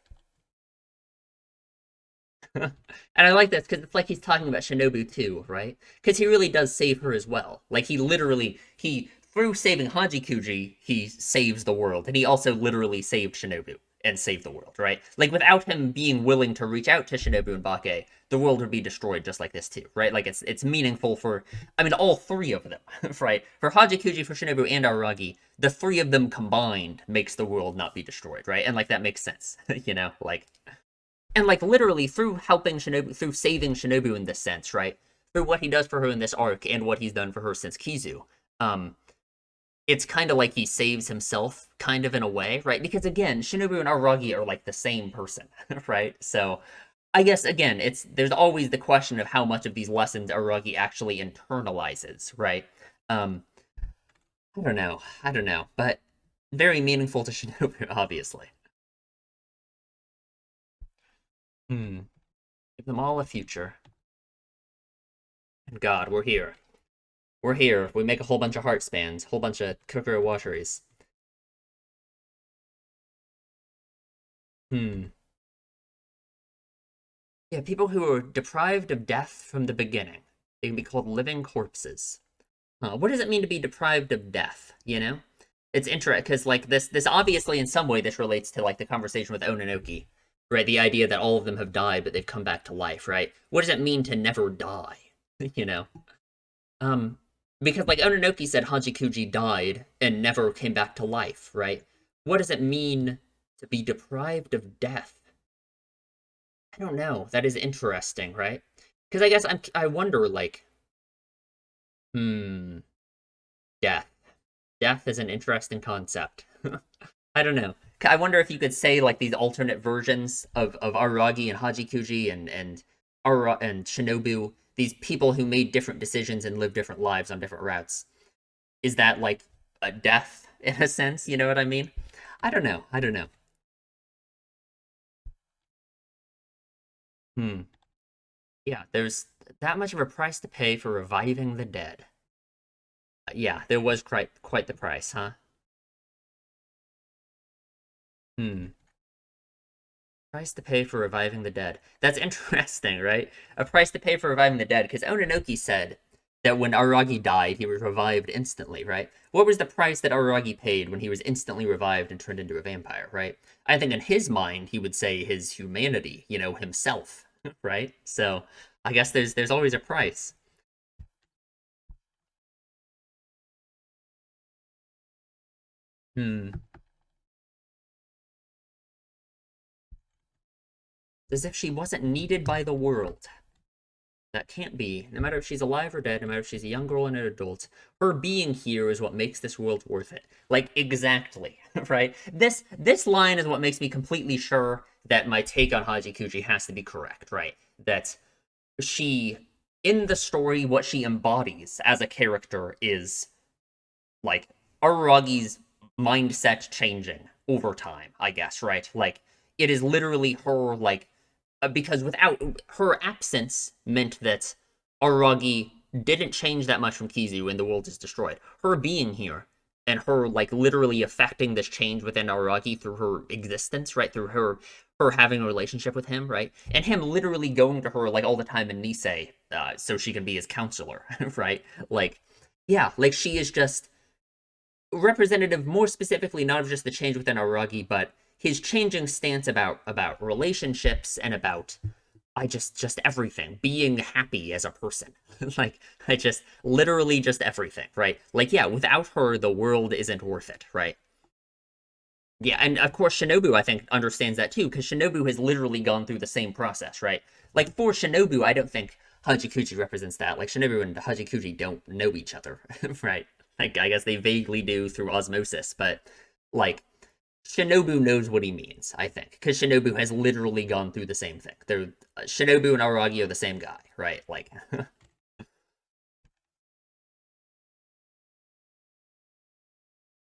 And I like this because it's like he's talking about Shinobu too, right? Because he really does save her as well. Like he literally, he through saving Hajikuji, he saves the world, and he also literally saved Shinobu and saved the world, right? Like without him being willing to reach out to Shinobu and Bake, the world would be destroyed just like this too, right? Like it's meaningful for, I mean, all three of them, right? For Hajikuji, for Shinobu, and Aragi, the three of them combined makes the world not be destroyed, right? And like that makes sense, like and like literally through helping Shinobu, through saving Shinobu in this sense, right? Through what he does for her in this arc and what he's done for her since Kizu, um, it's kind of like he saves himself, kind of in a way, right? Because again, Shinobu and Aragi are like the same person, right? So I guess again, it's there's always the question of how much of these lessons Aragi actually internalizes, right? Um, I don't know, but very meaningful to Shinobu, obviously. Hmm. Give them all a future. And God, we're here. We're here. We make a whole bunch of heart spans, whole bunch of Kokoro wateries. Hmm. Yeah, people who are deprived of death from the beginning. They can be called living corpses. Huh. What does it mean to be deprived of death? It's interesting because like this obviously in some way this relates to like the conversation with Ononoki, right? The idea that all of them have died but they've come back to life, right? What does it mean to never die? you know? Um, because like Ononoki said Hajikuji died and never came back to life, right? What does it mean to be deprived of death? I don't know. That is interesting, right? Because I guess I wonder like, hmm, death. Death is an interesting concept. I don't know. I wonder if you could say like these alternate versions of Aragi and Hajikuji and Shinobu, these people who made different decisions and lived different lives on different routes. Is that like a death in a sense? You know what I mean? I don't know. I don't know. Hmm. Yeah, there's that much of a price to pay for reviving the dead. Yeah, there was quite the price, huh? Hmm. Price to pay for reviving the dead. That's interesting, right? A price to pay for reviving the dead, because Ononoki said that when Aragi died, he was revived instantly, right? What was the price that Aragi paid when he was instantly revived and turned into a vampire, right? I think in his mind, he would say his humanity, himself, right? So I guess there's always a price. Hmm. As if she wasn't needed by the world. That can't be. No matter if she's alive or dead, no matter if she's a young girl and an adult, her being here is what makes this world worth it. Like exactly, right? This line is what makes me completely sure that my take on Hajikuji has to be correct, right? That she in the story what she embodies as a character is like Aragi's mindset changing over time, I guess, right? Like it is literally her like because without her absence meant that Aragi didn't change that much from Kizu when the world is destroyed. Her being here and her like literally affecting this change within Aragi through her existence, right? Through her having a relationship with him, right? And him literally going to her like all the time in Nisei, so she can be his counselor, right? Like, yeah, like she is just representative more specifically not of just the change within Aragi, but his changing stance about relationships and about I just everything, being happy as a person. Like I just literally just everything, right? Like yeah, without her the world isn't worth it, right? Yeah, and of course Shinobu I think understands that too cuz Shinobu has literally gone through the same process, right? Like for Shinobu I don't think Hajikuji represents that. Like Shinobu and Hajikuji don't know each other, right? Like I guess they vaguely do through osmosis, but like Shinobu knows what he means, I think, because Shinobu has literally gone through the same thing. They're Shinobu and Araragi are the same guy, right? Like,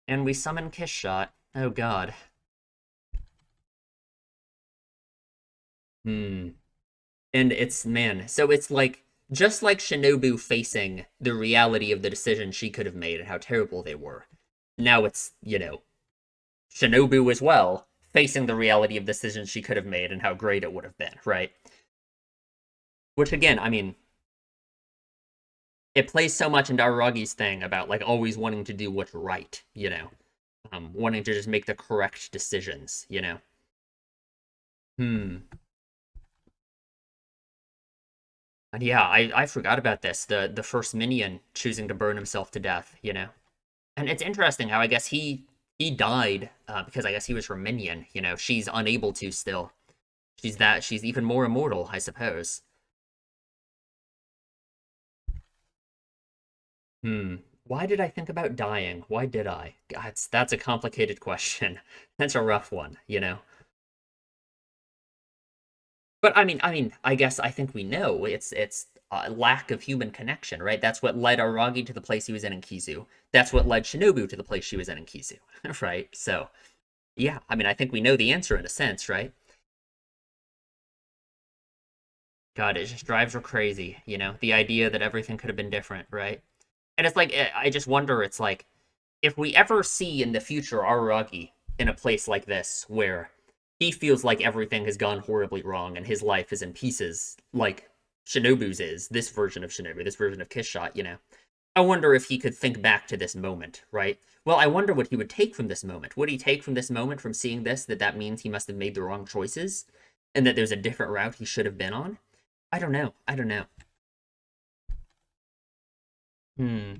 and we summon Kiss Shot. Oh God. Hmm. And it's man, so it's like just like Shinobu facing the reality of the decisions she could have made and how terrible they were. Now it's, Shinobu as well, facing the reality of decisions she could have made and how great it would have been, right? Which again, I mean, it plays so much into Aragi's thing about like always wanting to do what's right, wanting to just make the correct decisions. Hmm. And yeah, I forgot about this. The first minion choosing to burn himself to death. And it's interesting how I guess he died because I guess he was her minion. She's unable to still. She's even more immortal, I suppose. Hmm. Why did I think about dying? Why did I? That's a complicated question. That's a rough one. But I guess I think we know it's a lack of human connection, right? That's what led Aragi to the place he was in Kizu. That's what led Shinobu to the place she was in Kizu, right? So yeah, I think we know the answer in a sense, right? God, it just drives her crazy. The idea that everything could have been different, right? And it's like I just wonder, it's like if we ever see in the future Araragi in a place like this where he feels like everything has gone horribly wrong and his life is in pieces, like Shinobu's is, this version of Shinobu, this version of Kissshot. I wonder if he could think back to this moment, right? Well, I wonder what he would take from this moment. Would he take from this moment, from seeing this, that means he must have made the wrong choices and that there's a different route he should have been on? I don't know. I don't know. Hmm.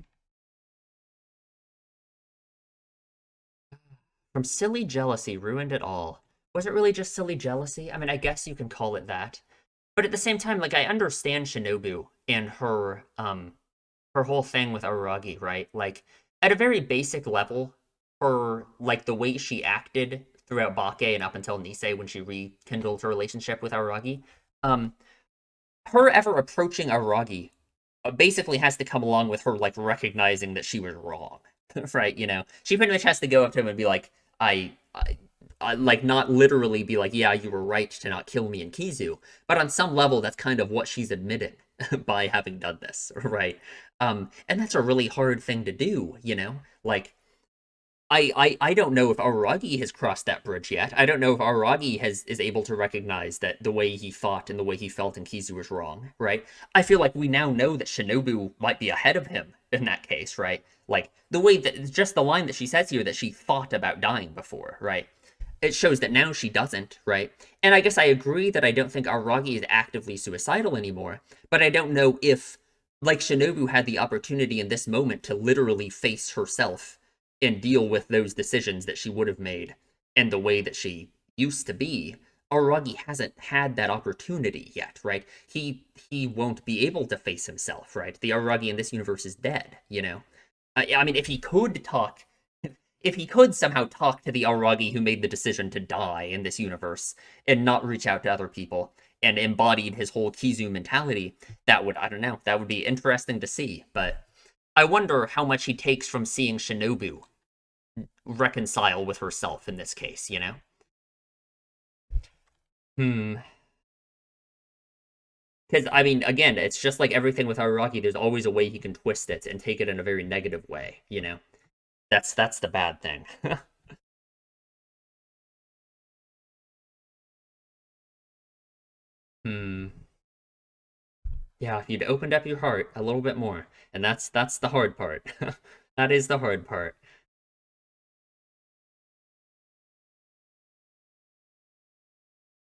From silly jealousy ruined it all. Was it really just silly jealousy? I guess you can call it that. But at the same time, like I understand Shinobu and her whole thing with Araragi, right? Like at a very basic level, her like the way she acted throughout Bake and up until Nisei when she rekindled her relationship with Araragi, um, her ever approaching Araragi basically has to come along with her like recognizing that she was wrong, right? She pretty much has to go up to him and be like, I like not literally be like, yeah, you were right to not kill me in Kizu, but on some level, that's kind of what she's admitting by having done this, right? And that's a really hard thing to do. Like I don't know if Aragi has crossed that bridge yet. I don't know if Aragi is able to recognize that the way he thought and the way he felt in Kizu was wrong, right? I feel like we now know that Shinobu might be ahead of him in that case, right? Like the way that just the line that she says here that she thought about dying before, right? It shows that now she doesn't, right? And I guess I agree that I don't think Aragi is actively suicidal anymore, but I don't know if like Shinobu had the opportunity in this moment to literally face herself and deal with those decisions that she would have made and the way that she used to be. Aragi hasn't had that opportunity yet, right? He won't be able to face himself, right? The Aragi in this universe is dead. If he could talk, if he could somehow talk to the Aragi who made the decision to die in this universe and not reach out to other people and embodied his whole Kizu mentality, that would, I don't know, that would be interesting to see. But I wonder how much he takes from seeing Shinobu reconcile with herself in this case. Hmm. Because again, it's just like everything with Araki. There's always a way he can twist it and take it in a very negative way. That's the bad thing. Hmm. Yeah, if you'd opened up your heart a little bit more, and that's the hard part. That is the hard part.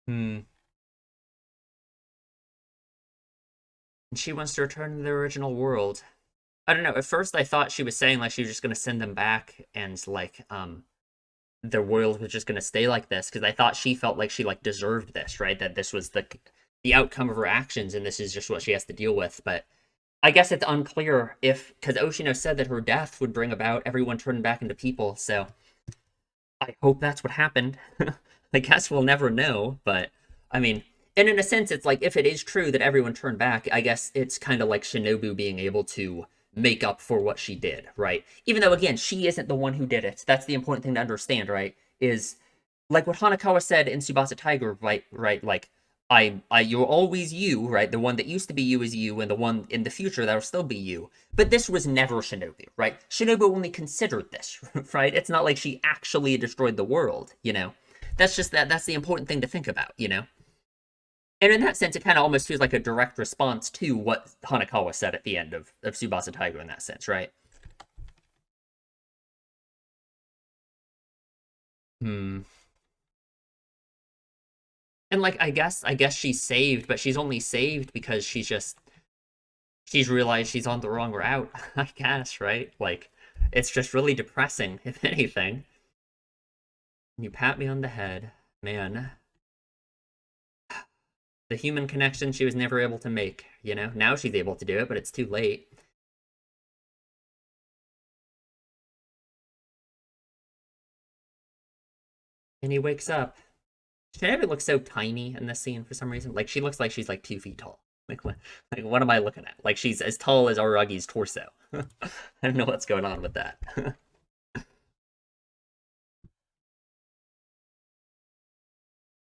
Hmm. And she wants to return to the original world. I don't know. At first, I thought she was saying like she was just gonna send them back, and like the world was just gonna stay like this because I thought she felt like she like deserved this, right? That this was the outcome of her actions, and this is just what she has to deal with. But I guess it's unclear if because Oshino said that her death would bring about everyone turning back into people. So I hope that's what happened. I guess we'll never know, but I mean, and in a sense, it's like if it is true that everyone turned back, I guess it's kind of like Shinobu being able to make up for what she did, right? Even though, again, she isn't the one who did it. That's the important thing to understand, right? Is like what Hanakawa said in Tsubasa Tiger, right? Right? Like, you're always you, right? The one that used to be you is you, and the one in the future that'll still be you. But this was never Shinobu, right? Shinobu only considered this, right? It's not like she actually destroyed the world, you know? That's just that's the important thing to think about, you know? And in that sense, it kind of almost feels like a direct response to what Hanakawa said at the end of Tsubasa Tiger in that sense, right? Hmm. And like I guess she's saved, but she's only saved because she's realized she's on the wrong route, I guess, right? Like it's just really depressing, if anything. You pat me on the head, man. The human connection she was never able to make, you know? Now she's able to do it, but it's too late. And he wakes up. Shinobu looks so tiny in this scene for some reason. Like she looks like she's like 2 feet tall. Like what am I looking at? Like she's as tall as Aragi's torso. I don't know what's going on with that.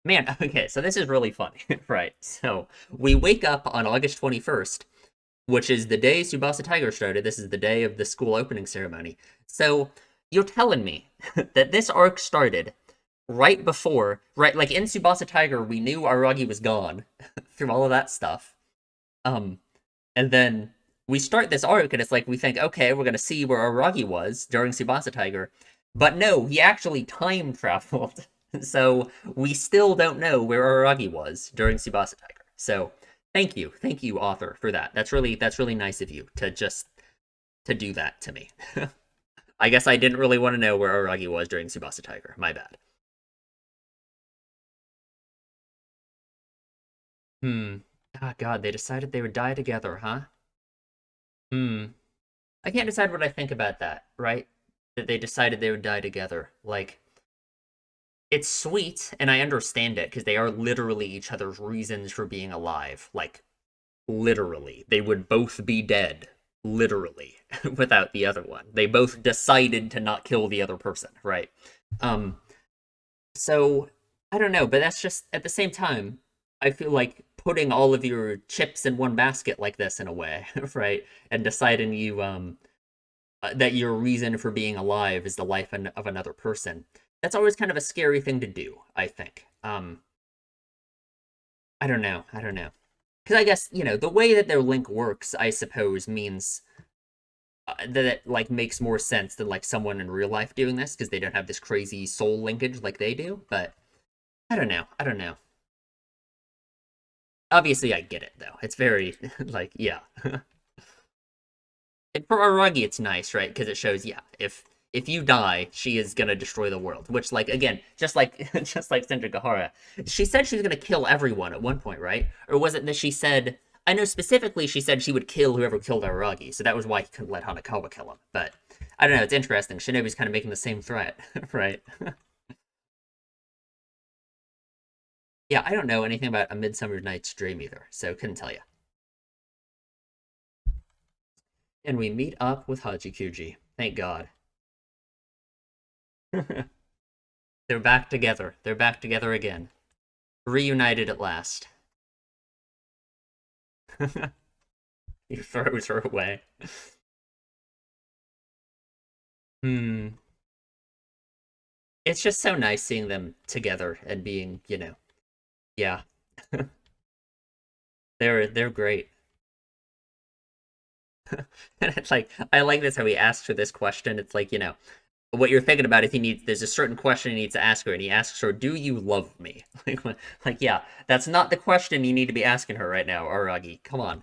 Man, okay, so this is really funny, right? So we wake up on August 21st, which is the day Tsubasa Tiger started. This is the day of the school opening ceremony. So you're telling me that this arc started right before, right? Like in Tsubasa Tiger, we knew Aragi was gone through all of that stuff. Um, and then we start this arc, and it's like we think, okay, we're gonna see where Aragi was during Tsubasa Tiger, but no, he actually time traveled. So we still don't know where Aragi was during Tsubasa Tiger. So thank you, author, for that. That's really nice of you to just to do that to me. I guess I didn't really want to know where Aragi was during Tsubasa Tiger. My bad. Hmm. Ah, God, they decided they would die together, huh? Hmm. I can't decide what I think about that, right? That they decided they would die together. Like, it's sweet, and I understand it, because they are literally each other's reasons for being alive. Like, literally. They would both be dead, literally, without the other one. They both decided to not kill the other person, right? Um, so I don't know, but that's just at the same time, I feel like putting all of your chips in one basket like this in a way, right? And deciding that your reason for being alive is the life of another person. That's always kind of a scary thing to do, I think. I don't know. I don't know. Because I guess, the way that their link works, I suppose, means that it, like, makes more sense than, like, someone in real life doing this, because they don't have this crazy soul linkage like they do. But I don't know. I don't know. Obviously, I get it, though. It's very, like, yeah. And for Aragi, it's nice, right? Because it shows, yeah, if you die, she is gonna destroy the world. Which, like, again, just like just like Senju, she said she was gonna kill everyone at one point, right? Or was it that she said? I know specifically she said she would kill whoever killed Aragi, so that was why he couldn't let Hanakawa kill him. But I don't know. It's interesting. Shinobi's kind of making the same threat, right? Yeah, I don't know anything about A Midsummer Night's Dream either, so couldn't tell you. And we meet up with Hachikuji. Thank God. They're back together. They're back together again. Reunited at last. He throws her away. Hmm. It's just so nice seeing them together and being, yeah. They're great. And it's like I like this how he asks her this question. It's like, what you're thinking about if he needs there's a certain question he needs to ask her, and he asks her, "Do you love me?" Like yeah, that's not the question you need to be asking her right now, Aragi. Come on.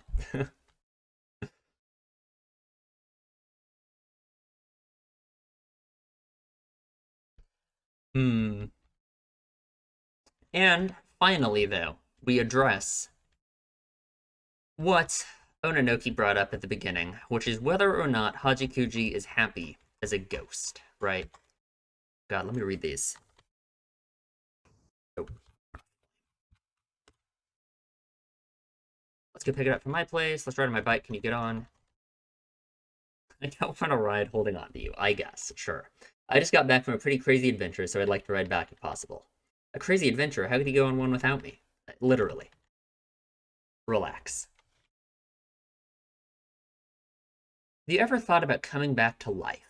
Hmm. And finally, though, we address what Ononoki brought up at the beginning, which is whether or not Hajikuji is happy as a ghost, right? God, let me read these. Oh. Let's go pick it up from my place. Let's ride on my bike. Can you get on? I don't want to ride holding on to you, I guess. Sure. I just got back from a pretty crazy adventure, so I'd like to ride back if possible. A crazy adventure? How could you go on one without me? Literally. Relax. Have you ever thought about coming back to life?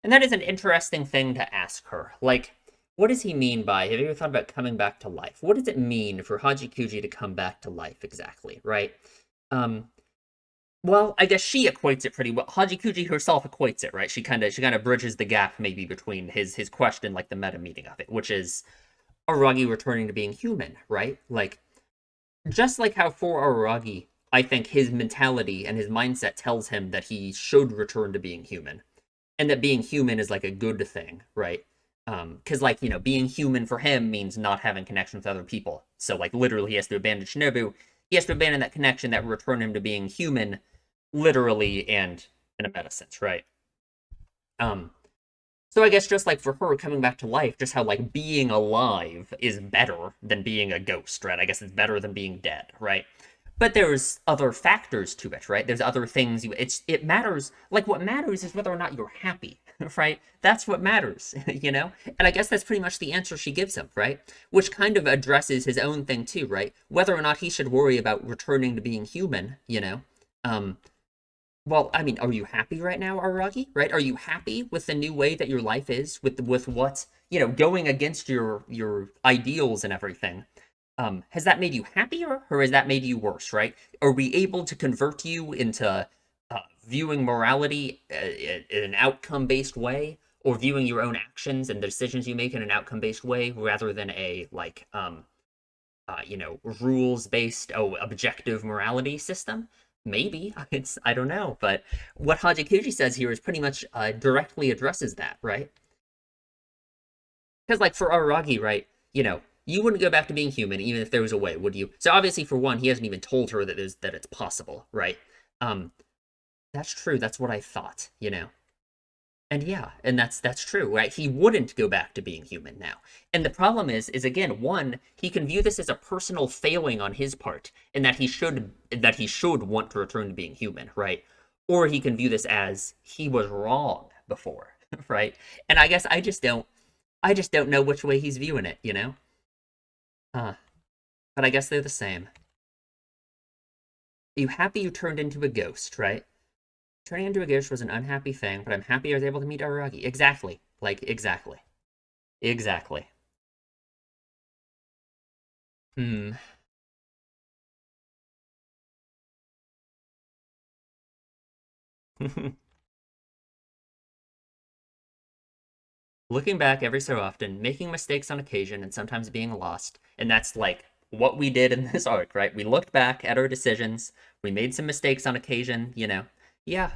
And that is an interesting thing to ask her. Like, what does he mean by, have you ever thought about coming back to life? What does it mean for Hajikuji to come back to life exactly, right? Um, well, I guess she equates it pretty well. Hajikuji herself equates it, right? She kind of bridges the gap maybe between his question, like the meta meaning of it, which is Aragi returning to being human, right? Like, just like how for Aragi, I think his mentality and his mindset tells him that he should return to being human, and that being human is like a good thing, right? Because like, you know, being human for him means not having connection with other people. So like literally he has to abandon Shinobu. He has to abandon that connection that will return him to being human, literally and in a meta sense, right? Um, so I guess just like for her coming back to life, just how like being alive is better than being a ghost, right? I guess it's better than being dead, right? But there's other factors to it, right? There's other things. It matters. Like what matters is whether or not you're happy, right? That's what matters, you know. And I guess that's pretty much the answer she gives him, right? Which kind of addresses his own thing too, right? Whether or not he should worry about returning to being human, you know. Um, well, I mean, are you happy right now, Araki? Right? Are you happy with the new way that your life is, with what, you know, going against your ideals and everything? Has that made you happier, or has that made you worse? Right? Are we able to convert you into viewing morality in an outcome-based way, or viewing your own actions and the decisions you make in an outcome-based way, rather than a like you know, rules-based, objective morality system? Maybe. I don't know, but what Hajikuji says here is pretty much directly addresses that, right? Because like for Aragi, right, you know, you wouldn't go back to being human even if there was a way, would you? So obviously, for one, he hasn't even told her that it's possible, right? Um, that's true. That's what I thought, you know. And yeah, and that's true, right? He wouldn't go back to being human now. And the problem is again, one, he can view this as a personal failing on his part, and that he should want to return to being human, right? Or he can view this as he was wrong before, right? And I guess I just don't know which way he's viewing it, you know? Huh. But I guess they're the same. Are you happy you turned into a ghost, right? Turning into a ghost was an unhappy thing, but I'm happy I was able to meet Aragi. Exactly. Like, exactly. Exactly. Hmm. Looking back every so often, making mistakes on occasion, and sometimes being lost. And that's like what we did in this arc, right? We looked back at our decisions. We made some mistakes on occasion, you know. Yeah,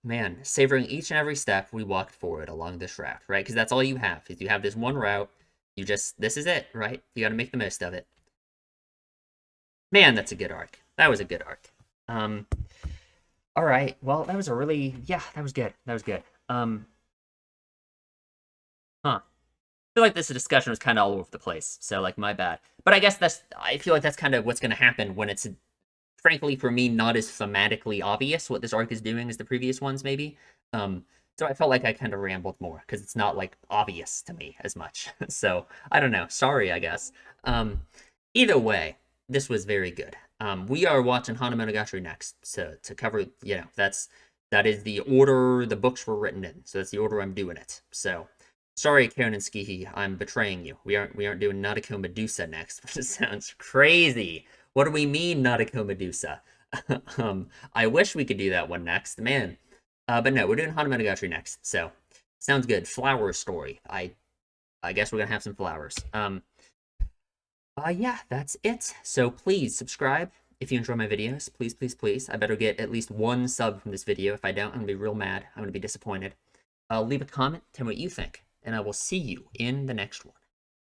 man, savoring each and every step we walked forward along this route, right? Because that's all you have. Is you have this one route. This is it, right? You got to make the most of it. Man, that's a good arc. That was a good arc. Um, all right. Well, that was a really, yeah, that was good. That was good. Huh. I feel like this discussion was kind of all over the place. So, like, my bad. But I feel like that's kind of what's going to happen when it's, frankly, for me, not as thematically obvious what this arc is doing as the previous ones, maybe. Um, so I felt like I kind of rambled more because it's not, like, obvious to me as much. So, I don't know. Sorry, I guess. Either way, this was very good. We are watching Hana Monogatari next, so to cover, you know, that is the order the books were written in. So that's the order I'm doing it. So sorry, Karen and Skihi, I'm betraying you. We aren't doing Nautico Medusa next, which sounds crazy. What do we mean Nautico Medusa? I wish we could do that one next, man. But no, we're doing Hana Monogatari next. So sounds good. Flower story. I guess we're gonna have some flowers. Yeah, that's it. So please subscribe if you enjoy my videos. Please, please, please. I better get at least one sub from this video. If I don't, I'm gonna be real mad. I'm gonna be disappointed. Leave a comment, tell me what you think, and I will see you in the next one.